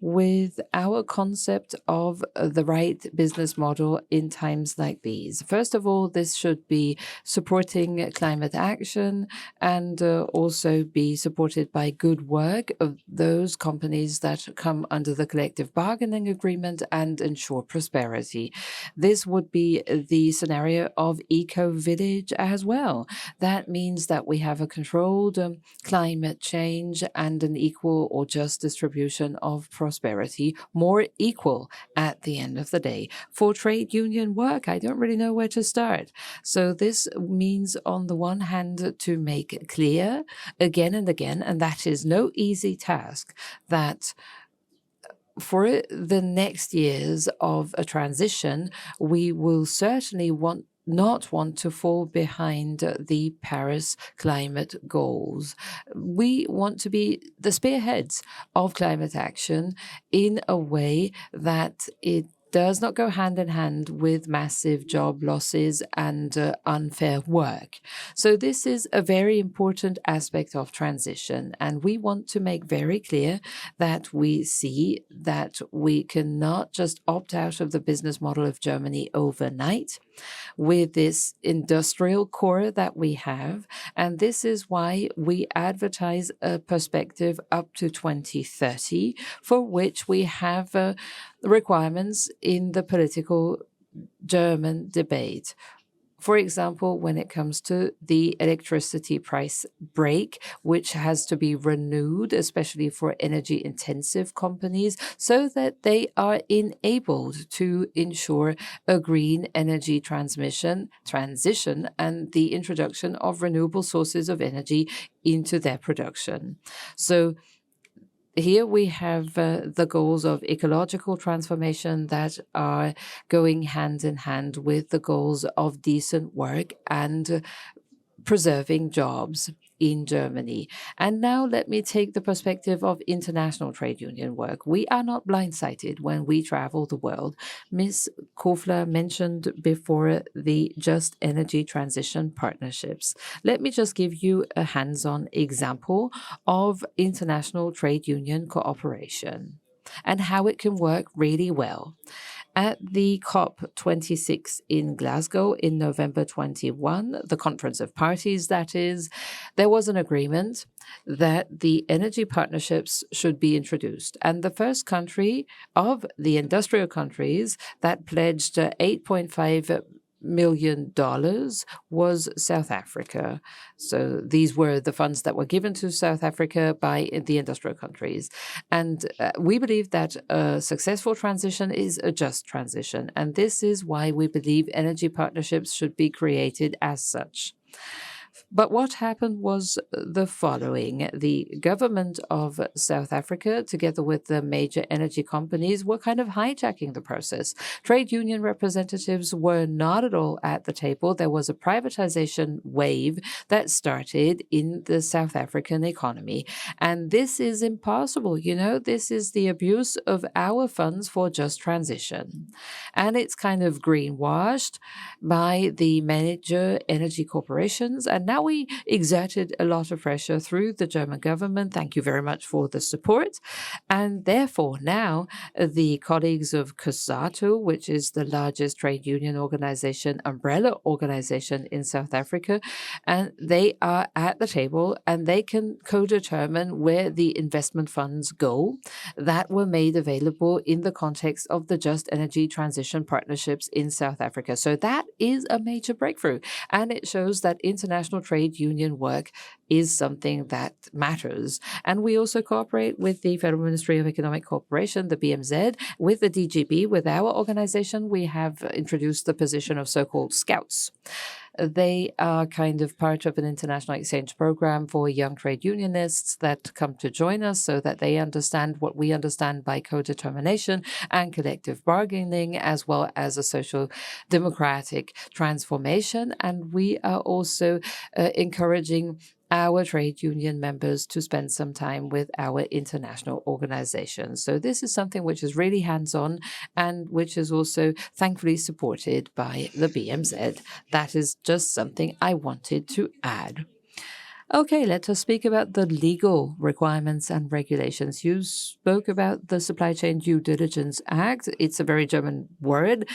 with our concept of the right business model in times like these. First of all, this should be supporting climate action and also be supported by good work of those companies that come under the collective bargaining agreement and ensure prosperity. This would be the scenario of eco-village as well. That means that we have a controlled climate change and an equal or just distribution of prosperity, more equal at the end of the day. For trade union work, I don't really know where to start. So this means, on the one hand, to make clear again and again, and that is no easy task, that for the next years of a transition, we will certainly not want to fall behind the Paris climate goals. We want to be the spearheads of climate action in a way that it does not go hand in hand with massive job losses and unfair work. So this is a very important aspect of transition, and we want to make very clear that we see that we cannot just opt out of the business model of Germany overnight with this industrial core that we have. And this is why we advertise a perspective up to 2030, for which we have requirements in the political German debate. For example, when it comes to the electricity price break, which has to be renewed, especially for energy-intensive companies, so that they are enabled to ensure a green energy transition and the introduction of renewable sources of energy into their production. So here we have the goals of ecological transformation that are going hand in hand with the goals of decent work and preserving jobs in Germany. And now let me take the perspective of international trade union work. We are not blindsided when we travel the world. Ms. Kofler mentioned before the Just Energy Transition Partnerships. Let me just give you a hands-on example of international trade union cooperation and how it can work really well. At the COP26 in Glasgow in November 21, the Conference of Parties, that is, there was an agreement that the energy partnerships should be introduced. And the first country of the industrial countries that pledged 8.5 million was South Africa. So these were the funds that were given to South Africa by the industrial countries. And we believe that a successful transition is a just transition. And this is why we believe energy partnerships should be created as such. But what happened was the following. The government of South Africa, together with the major energy companies, were kind of hijacking the process. Trade union representatives were not at all at the table. There was a privatization wave that started in the South African economy. And this is impossible. You know, this is the abuse of our funds for just transition. And it's kind of greenwashed by the major energy corporations. And now we exerted a lot of pressure through the German government. Thank you very much for the support. And therefore, now the colleagues of COSATU, which is the largest trade union organization, umbrella organization in South Africa, and they are at the table and they can co-determine where the investment funds go that were made available in the context of the Just Energy Transition Partnerships in South Africa. So that is a major breakthrough. And it shows that international trade union work is something that matters. And we also cooperate with the Federal Ministry of Economic Cooperation, the BMZ, with the DGB. With our organization, we have introduced the position of so-called scouts. They are kind of part of an international exchange program for young trade unionists that come to join us so that they understand what we understand by co-determination and collective bargaining, as well as a social democratic transformation. And we are also encouraging our trade union members to spend some time with our international organizations. So this is something which is really hands-on and which is also thankfully supported by the BMZ. That is just something I wanted to add. Okay, let us speak about the legal requirements and regulations. You spoke about the Supply Chain Due Diligence Act. It's a very German word.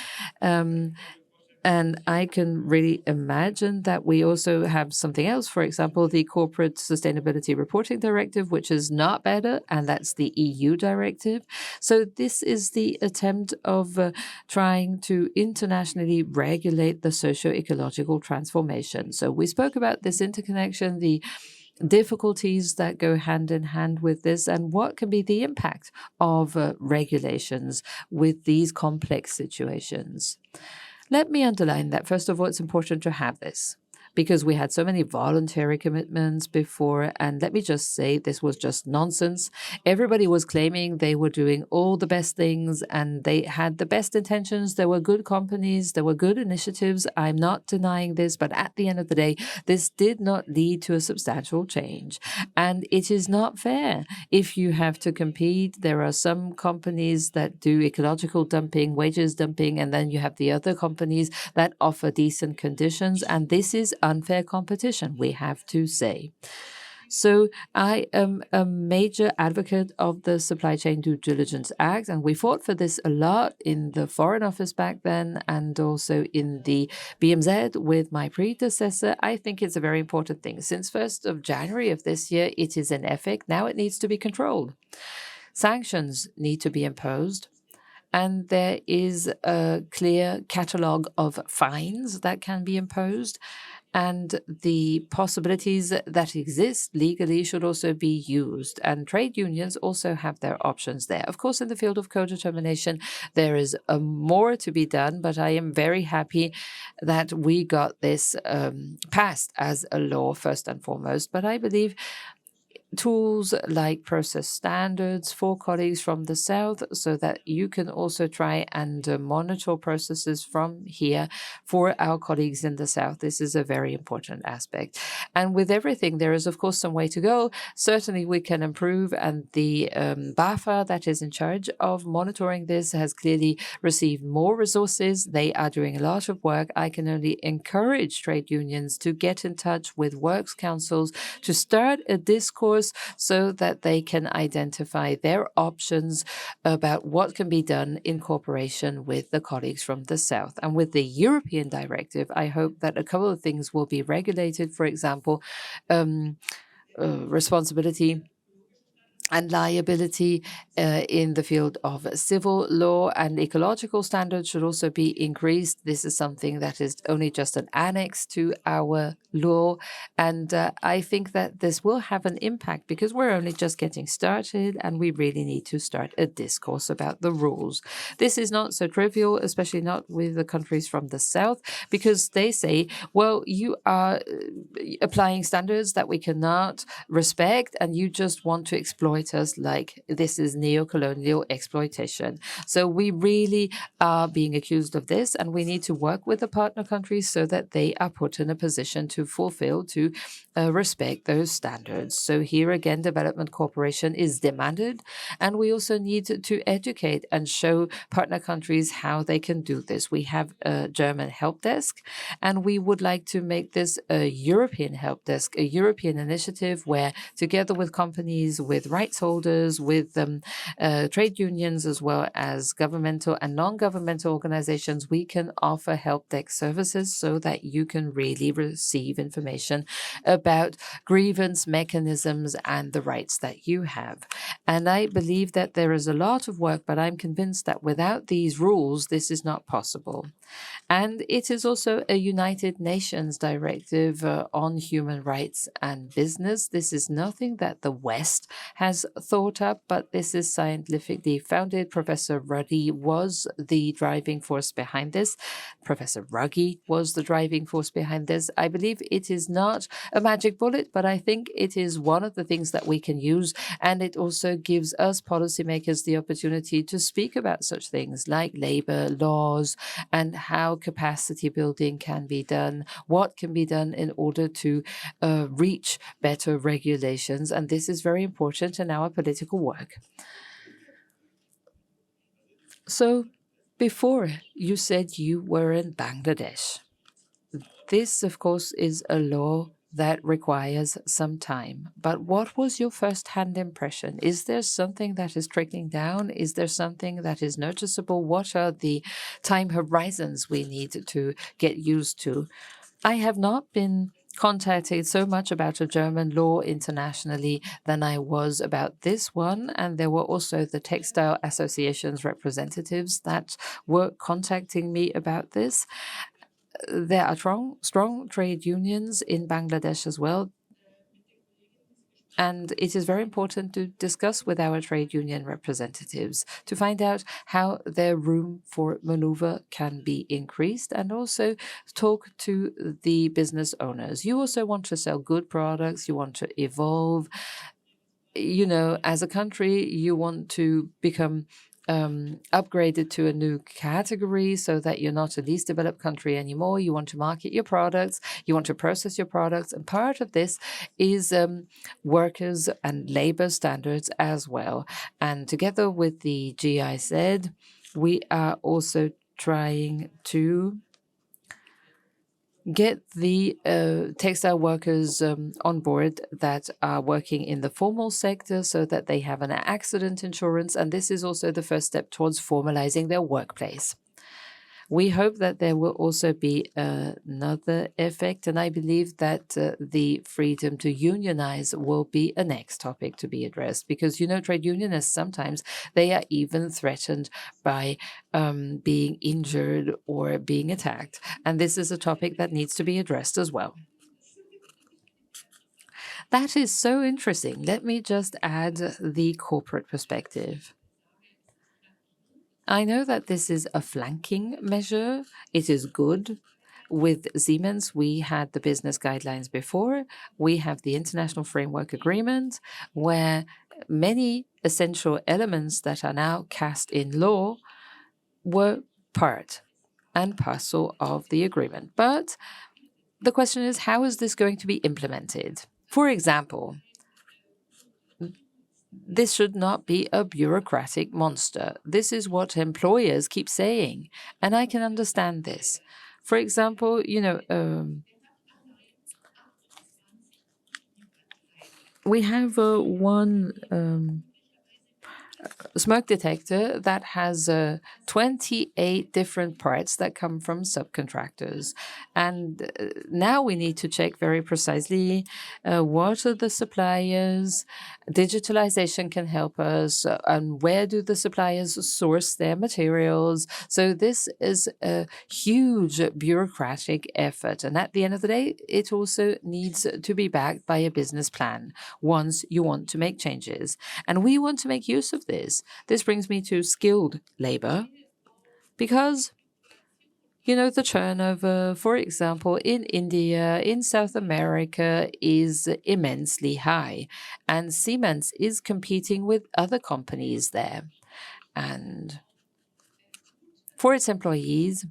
And I can really imagine that we also have something else, for example, the Corporate Sustainability Reporting Directive, which is not better, and that's the EU directive. So this is the attempt of trying to internationally regulate the socio-ecological transformation. So we spoke about this interconnection, the difficulties that go hand in hand with this, and what can be the impact of regulations with these complex situations. Let me underline that, first of all, it's important to have this because we had so many voluntary commitments before. And let me just say, this was just nonsense. Everybody was claiming they were doing all the best things and they had the best intentions. There were good companies, there were good initiatives. I'm not denying this, but at the end of the day, this did not lead to a substantial change. And it is not fair. If you have to compete, there are some companies that do ecological dumping, wages dumping, and then you have the other companies that offer decent conditions. And this is unfair competition, we have to say. So I am a major advocate of the Supply Chain Due Diligence Act, and we fought for this a lot in the Foreign Office back then and also in the BMZ with my predecessor. I think it's a very important thing. Since 1st of January of this year, it is in effect. Now it needs to be controlled. Sanctions need to be imposed. And there is a clear catalogue of fines that can be imposed. And the possibilities that exist legally should also be used. And trade unions also have their options there. Of course, in the field of co-determination, there is more to be done, but I am very happy that we got this passed as a law first and foremost. But I believe tools like process standards for colleagues from the South so that you can also try and monitor processes from here for our colleagues in the South. This is a very important aspect. And with everything, there is, of course, some way to go. Certainly, we can improve. And the BAFA that is in charge of monitoring this has clearly received more resources. They are doing a lot of work. I can only encourage trade unions to get in touch with works councils to start a discourse so that they can identify their options about what can be done in cooperation with the colleagues from the South. And with the European directive, I hope that a couple of things will be regulated. For example, responsibility and liability in the field of civil law and ecological standards should also be increased. This is something that is only just an annex to our law. And I think that this will have an impact because we're only just getting started and we really need to start a discourse about the rules. This is not so trivial, especially not with the countries from the south, because they say, well, you are applying standards that we cannot respect and you just want to exploit us like this is neo-colonial exploitation. So we really are being accused of this, and we need to work with the partner countries so that they are put in a position to fulfill, to respect those standards. So here again, development cooperation is demanded, and we also need to educate and show partner countries how they can do this. We have a German help desk, and we would like to make this a European help desk, a European initiative where together with companies, with rights holders, with trade unions, as well as governmental and non-governmental organizations, we can offer help desk services so that you can really receive information about grievance mechanisms and the rights that you have. And I believe that there is a lot of work, but I'm convinced that without these rules, this is not possible. And it is also a United Nations directive on human rights and business. This is nothing that the West has thought up, but this is scientifically founded. Professor Ruddy was the driving force behind this. Professor Ruggie was the driving force behind this. I believe it is not a magic bullet, but I think it is one of the things that we can use. And it also gives us policymakers the opportunity to speak about such things like labor laws and how capacity building can be done, what can be done in order to reach better regulations. And this is very important in our political work. So before you said you were in Bangladesh. This, of course, is a law that requires some time. But what was your first-hand impression? Is there something that is trickling down? Is there something that is noticeable? What are the time horizons we need to get used to? I have not been contacted so much about a German law internationally than I was about this one. And there were also the textile associations representatives that were contacting me about this. There are strong trade unions in Bangladesh as well. And it is very important to discuss with our trade union representatives to find out how their room for maneuver can be increased and also talk to the business owners. You also want to sell good products, you want to evolve. You know, as a country, you want to become upgraded to a new category so that you're not a least developed country anymore. You want to market your products, you want to process your products, and part of this is workers and labor standards as well. And together with the GIZ, we are also trying to get the textile workers on board that are working in the formal sector so that they have an accident insurance. And this is also the first step towards formalizing their workplace. We hope that there will also be another effect, and I believe that the freedom to unionize will be a next topic to be addressed because, you know, trade unionists sometimes they are even threatened by being injured or being attacked, and this is a topic that needs to be addressed as well. That is so interesting. Let me just add the corporate perspective. I know that this is a flanking measure. It is good. With Siemens, we had the business guidelines before. We have the International Framework Agreement, where many essential elements that are now cast in law were part and parcel of the agreement. But the question is, how is this going to be implemented? For example, this should not be a bureaucratic monster. This is what employers keep saying, and I can understand this. For example, you know, we have one smoke detector that has 28 different parts that come from subcontractors. And now we need to check very precisely what are the suppliers. Digitalization can help us. And where do the suppliers source their materials? So this is a huge bureaucratic effort. And at the end of the day, it also needs to be backed by a business plan once you want to make changes. And we want to make use of this. This brings me to skilled labor because, you know, the turnover, for example, in India, in South America, is immensely high. And Siemens is competing with other companies there. And for its employees,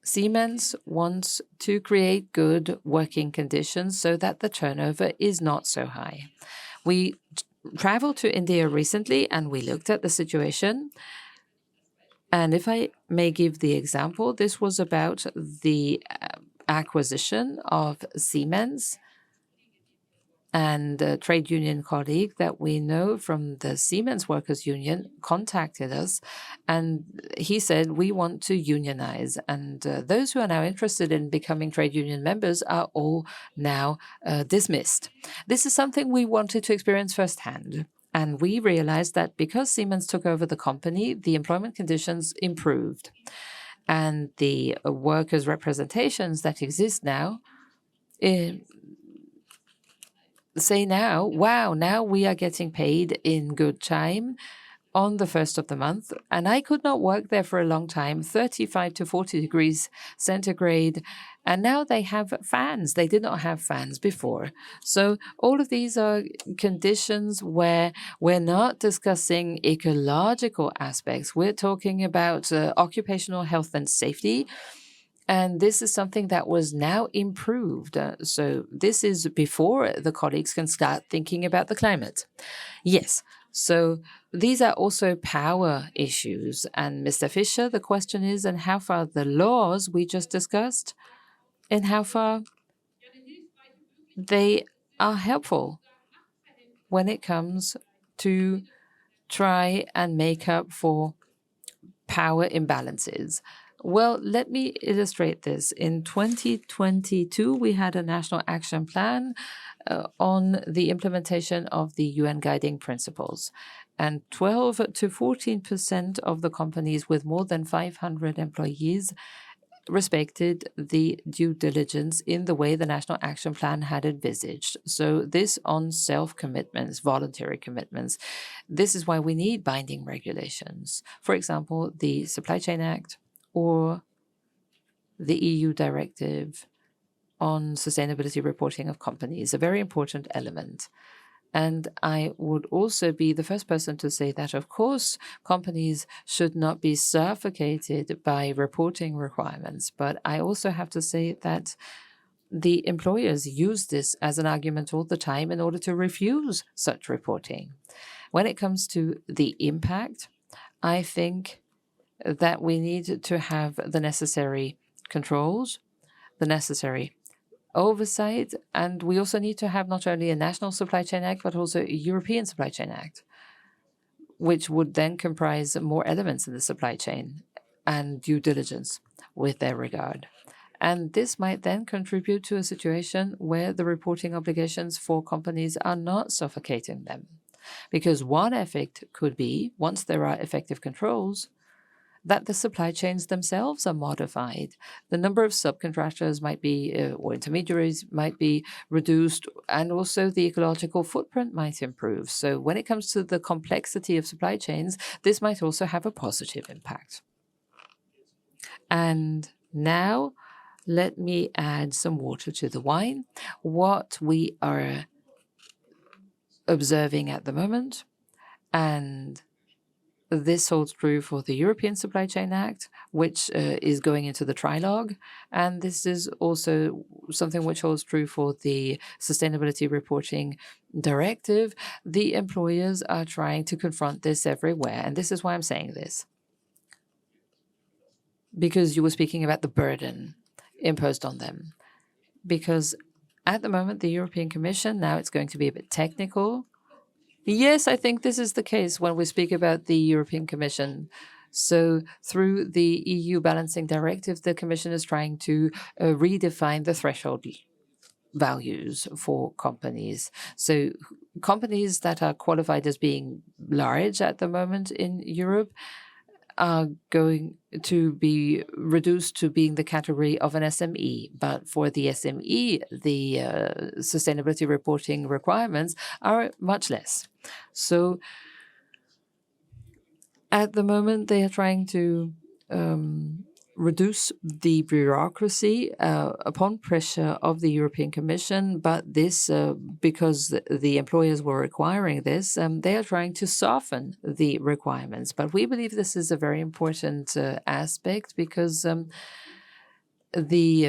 Siemens wants to create good working conditions so that the turnover is not so high. We traveled to India recently and we looked at the situation. And if I may give the example, this was about the acquisition of Siemens, and a trade union colleague that we know from the Siemens Workers Union contacted us, and he said, we want to unionize. And those who are now interested in becoming trade union members are all now dismissed. This is something we wanted to experience firsthand. And we realized that because Siemens took over the company, the employment conditions improved. And the workers' representations that exist now say now, wow, now we are getting paid in good time on the 1st of the month. And I could not work there for a long time, 35 to 40 degrees centigrade. And now they have fans. They did not have fans before. So all of these are conditions where we're not discussing ecological aspects. We're talking about occupational health and safety. And this is something that was now improved. So this is before the colleagues can start thinking about the climate. Yes, so these are also power issues. And Mr. Fischer, the question is, and how far the laws we just discussed, and how far they are helpful when it comes to try and make up for power imbalances. Well, let me illustrate this. In 2022, we had a national action plan on the implementation of the UN guiding principles. And 12 to 14% of the companies with more than 500 employees respected the due diligence in the way the National Action Plan had envisaged. So this on self-commitments, voluntary commitments, this is why we need binding regulations. For example, the Supply Chain Act or the EU directive on sustainability reporting of companies, a very important element. And I would also be the first person to say that, of course, companies should not be suffocated by reporting requirements. But I also have to say that the employers use this as an argument all the time in order to refuse such reporting. When it comes to the impact, I think that we need to have the necessary controls, the necessary oversight, and we also need to have not only a national supply chain act, but also a European supply chain act, which would then comprise more elements in the supply chain and due diligence with their regard. And this might then contribute to a situation where the reporting obligations for companies are not suffocating them. Because one effect could be, once there are effective controls, that the supply chains themselves are modified. The number of subcontractors might be, or intermediaries might be reduced, and also the ecological footprint might improve. So when it comes to the complexity of supply chains, this might also have a positive impact. And now, let me add some water to the wine. What we are observing at the moment, and this holds true for the European Supply Chain Act, which is going into the trilogue. And this is also something which holds true for the Sustainability Reporting Directive. The employers are trying to confront this everywhere. And this is why I'm saying this. Because you were speaking about the burden imposed on them. Because at the moment, the European Commission, now it's going to be a bit technical, Yes, I think this is the case when we speak about the European Commission. So through the EU Balancing Directive, the Commission is trying to redefine the threshold values for companies. So companies that are qualified as being large at the moment in Europe are going to be reduced to being the category of an SME. But for the SME, the sustainability reporting requirements are much less. So at the moment, they are trying to reduce the bureaucracy upon pressure of the European Commission, but this, because the employers were requiring this, they are trying to soften the requirements. But we believe this is a very important aspect because the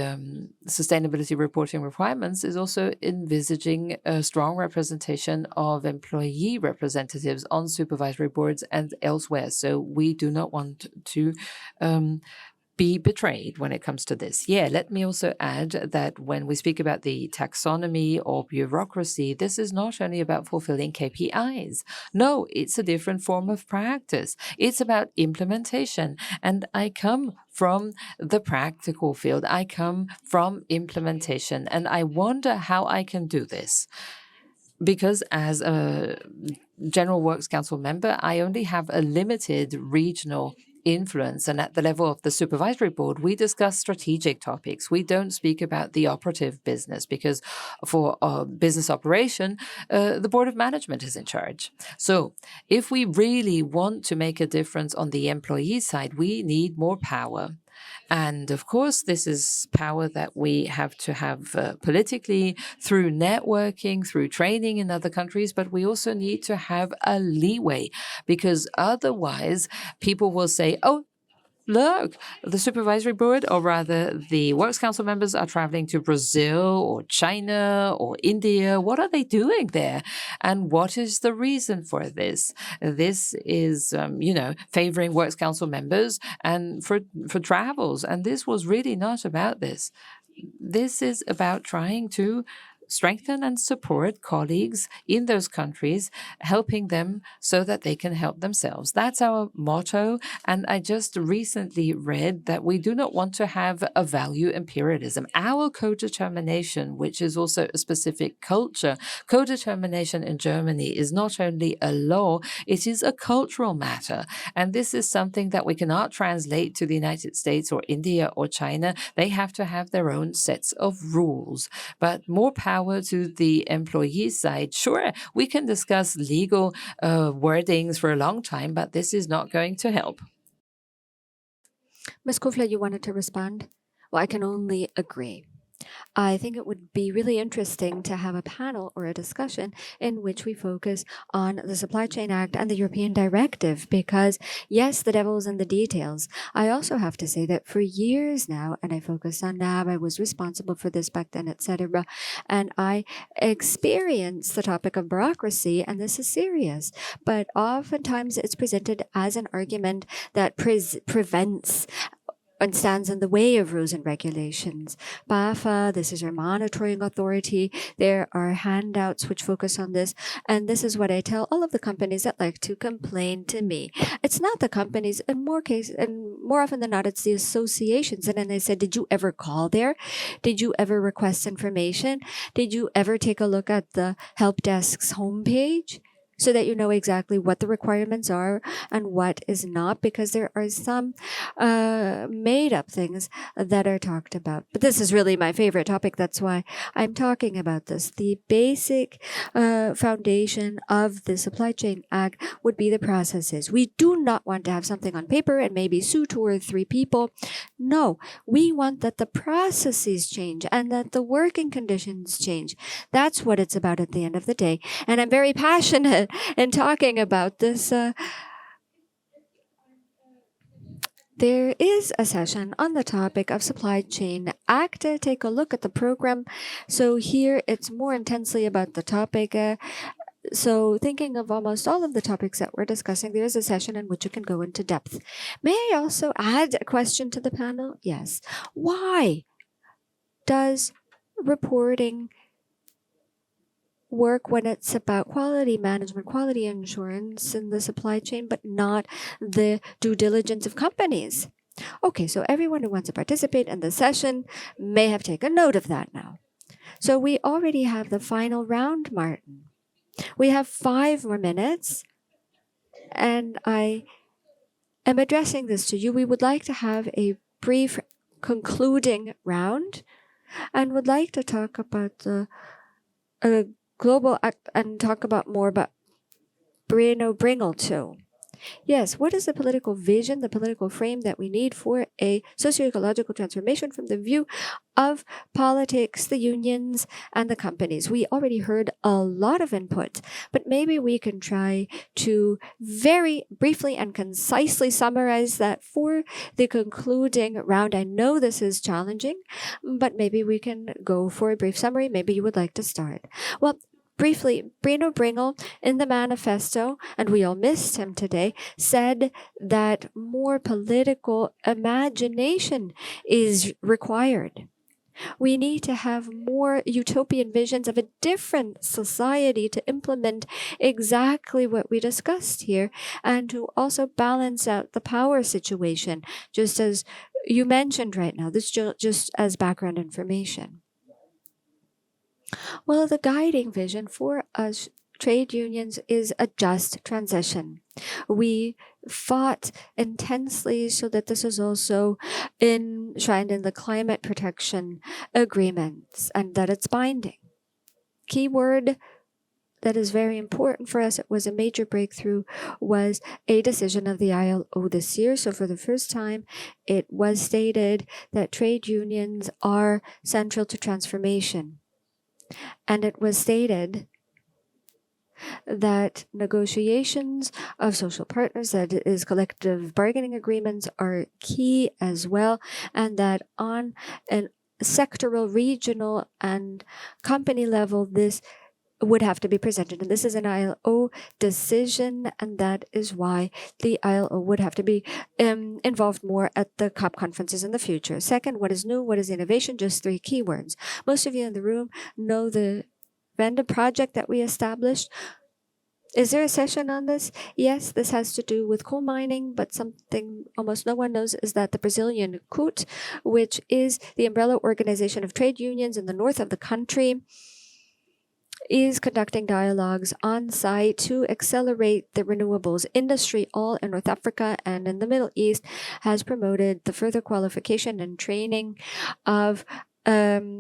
sustainability reporting requirements is also envisaging a strong representation of employee representatives on supervisory boards and elsewhere. So we do not want to be betrayed when it comes to this. Yeah, let me also add that when we speak about the taxonomy or bureaucracy, this is not only about fulfilling KPIs. No, it's a different form of practice. It's about implementation. And I come from the practical field. I come from implementation. And I wonder how I can do this. Because as a General Works Council member, I only have a limited regional influence. And at the level of the supervisory board, we discuss strategic topics. We don't speak about the operative business because for business operation, the board of management is in charge. So if we really want to make a difference on the employee side, we need more power. And of course, this is power that we have to have politically through networking, through training in other countries, but we also need to have a leeway because otherwise people will say, oh, look, the supervisory board, or rather the Works Council members are traveling to Brazil or China or India. What are they doing there? And what is the reason for this? This is, favoring Works Council members and for travels. And this was really not about this. This is about trying to strengthen and support colleagues in those countries, helping them so that they can help themselves. That's our motto. And I just recently read that we do not want to have a value imperialism. Our co-determination, which is also a specific culture, co-determination in Germany is not only a law, it is a cultural matter. And this is something that we cannot translate to the United States or India or China. They have to have their own sets of rules. But more power to the employee side. Sure, we can discuss legal wordings for a long time, but this is not going to help. Ms. Kofler, you wanted to respond? Well, I can only agree. I think it would be really interesting to have a panel or a discussion in which we focus on the Supply Chain Act and the European Directive because, yes, the devil's in the details. I also have to say that for years now, and I focused on NAB, I was responsible for this back then, etc., and I experienced the topic of bureaucracy, and this is serious, but oftentimes it's presented as an argument that prevents and stands in the way of rules and regulations. BAFA, this is our monitoring authority. There are handouts which focus on this. And this is what I tell all of the companies that like to complain to me. It's not the companies, in more cases, and more often than not, it's the associations. And then I said, did you ever call there? Did you ever request information? Did you ever take a look at the help desk's homepage? So that you know exactly what the requirements are and what is not, because there are some made up things that are talked about. But this is really my favorite topic. That's why I'm talking about this. The basic foundation of the Supply Chain Act would be the processes. We do not want to have something on paper and maybe sue 2 or 3 people. No, we want that the processes change and that the working conditions change. That's what it's about at the end of the day. And I'm very passionate in talking about this. There is a session on the topic of Supply Chain Act. Take a look at the program. So here it's more intensely about the topic. So thinking of almost all of the topics that we're discussing, there is a session in which you can go into depth. May I also add a question to the panel? Yes. Why does reporting work when it's about quality management, quality insurance in the supply chain, but not the due diligence of companies. Okay, so everyone who wants to participate in the session may have taken note of that now. So we already have the final round, Martin. We have 5 more minutes, and I am addressing this to you. We would like to have a brief concluding round and would like to talk about the global act and talk about more about Bringel too. Yes, what is the political vision, the political frame that we need for a socio-ecological transformation from the view of politics, the unions, and the companies? We already heard a lot of input, but maybe we can try to very briefly and concisely summarize that for the concluding round. I know this is challenging, but maybe we can go for a brief summary. Maybe you would like to start. Well, briefly, Bringel in the manifesto, and we all missed him today, said that more political imagination is required. We need to have more utopian visions of a different society to implement exactly what we discussed here and to also balance out the power situation, just as you mentioned right now. This just as background information. Well, the guiding vision for us trade unions is a just transition. We fought intensely so that this is also enshrined in the climate protection agreements and that it's binding. Keyword that is very important for us, it was a major breakthrough, was a decision of the ILO this year. So for the first time, it was stated that trade unions are central to transformation. And it was stated that negotiations of social partners, that is collective bargaining agreements, are key as well, and that on a sectoral, regional, and company level, this would have to be presented. And this is an ILO decision, and that is why the ILO would have to be involved more at the COP conferences in the future. Second, what is new? What is innovation? Just 3 keywords. Most of you in the room know the Venda project that we established. Is there a session on this? Yes, this has to do with coal mining, but something almost no one knows is that the Brazilian CUT, which is the umbrella organization of trade unions in the north of the country, is conducting dialogues on site to accelerate the renewables industry. All in North Africa and in the Middle East has promoted the further qualification and training of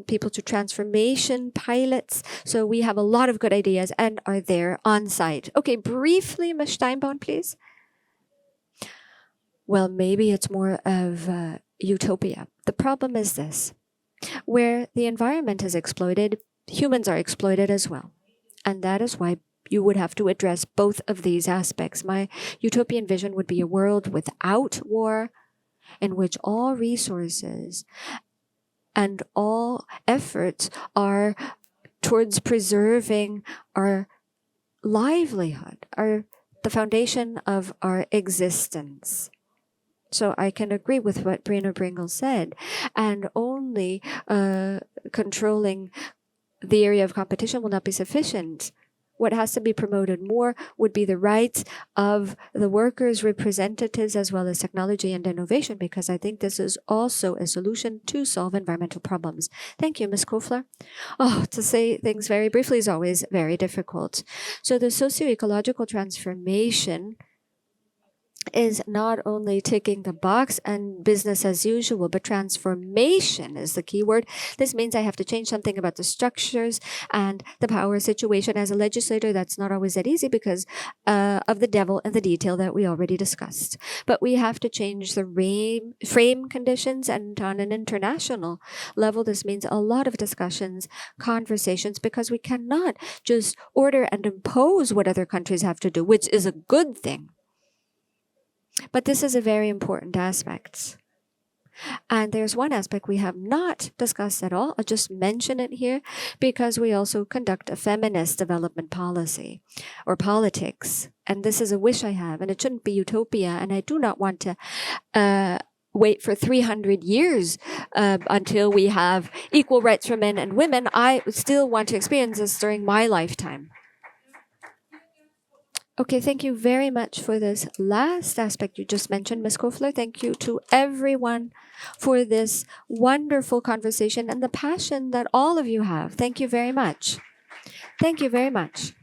people to transformation pilots. So we have a lot of good ideas and are there on site. Okay, briefly, Ms. Steinborn, please. Well, maybe it's more of utopia. The problem is this: where the environment is exploited, humans are exploited as well. And that is why you would have to address both of these aspects. My utopian vision would be a world without war, in which all resources and all efforts are towards preserving our livelihood, the foundation of our existence. So I can agree with what Bringel said, and only controlling the area of competition will not be sufficient. What has to be promoted more would be the rights of the workers' representatives as well as technology and innovation, because I think this is also a solution to solve environmental problems. Thank you, Ms. Kofler. Oh, to say things very briefly is always very difficult. So the socio-ecological transformation is not only ticking the box and business as usual, but transformation is the key word. This means I have to change something about the structures and the power situation. As a legislator, that's not always that easy because of the devil in the detail that we already discussed. But we have to change the frame conditions, and on an international level, this means a lot of discussions, conversations, because we cannot just order and impose what other countries have to do, which is a good thing. But this is a very important aspect. And there's one aspect we have not discussed at all. I'll just mention it here because we also conduct a feminist development policy or politics. And this is a wish I have, and it shouldn't be utopia. And I do not want to wait for 300 years until we have equal rights for men and women. I still want to experience this during my lifetime. Okay, thank you very much for this last aspect you just mentioned, Ms. Kofler. Thank you to everyone for this wonderful conversation and the passion that all of you have. Thank you very much. Thank you very much.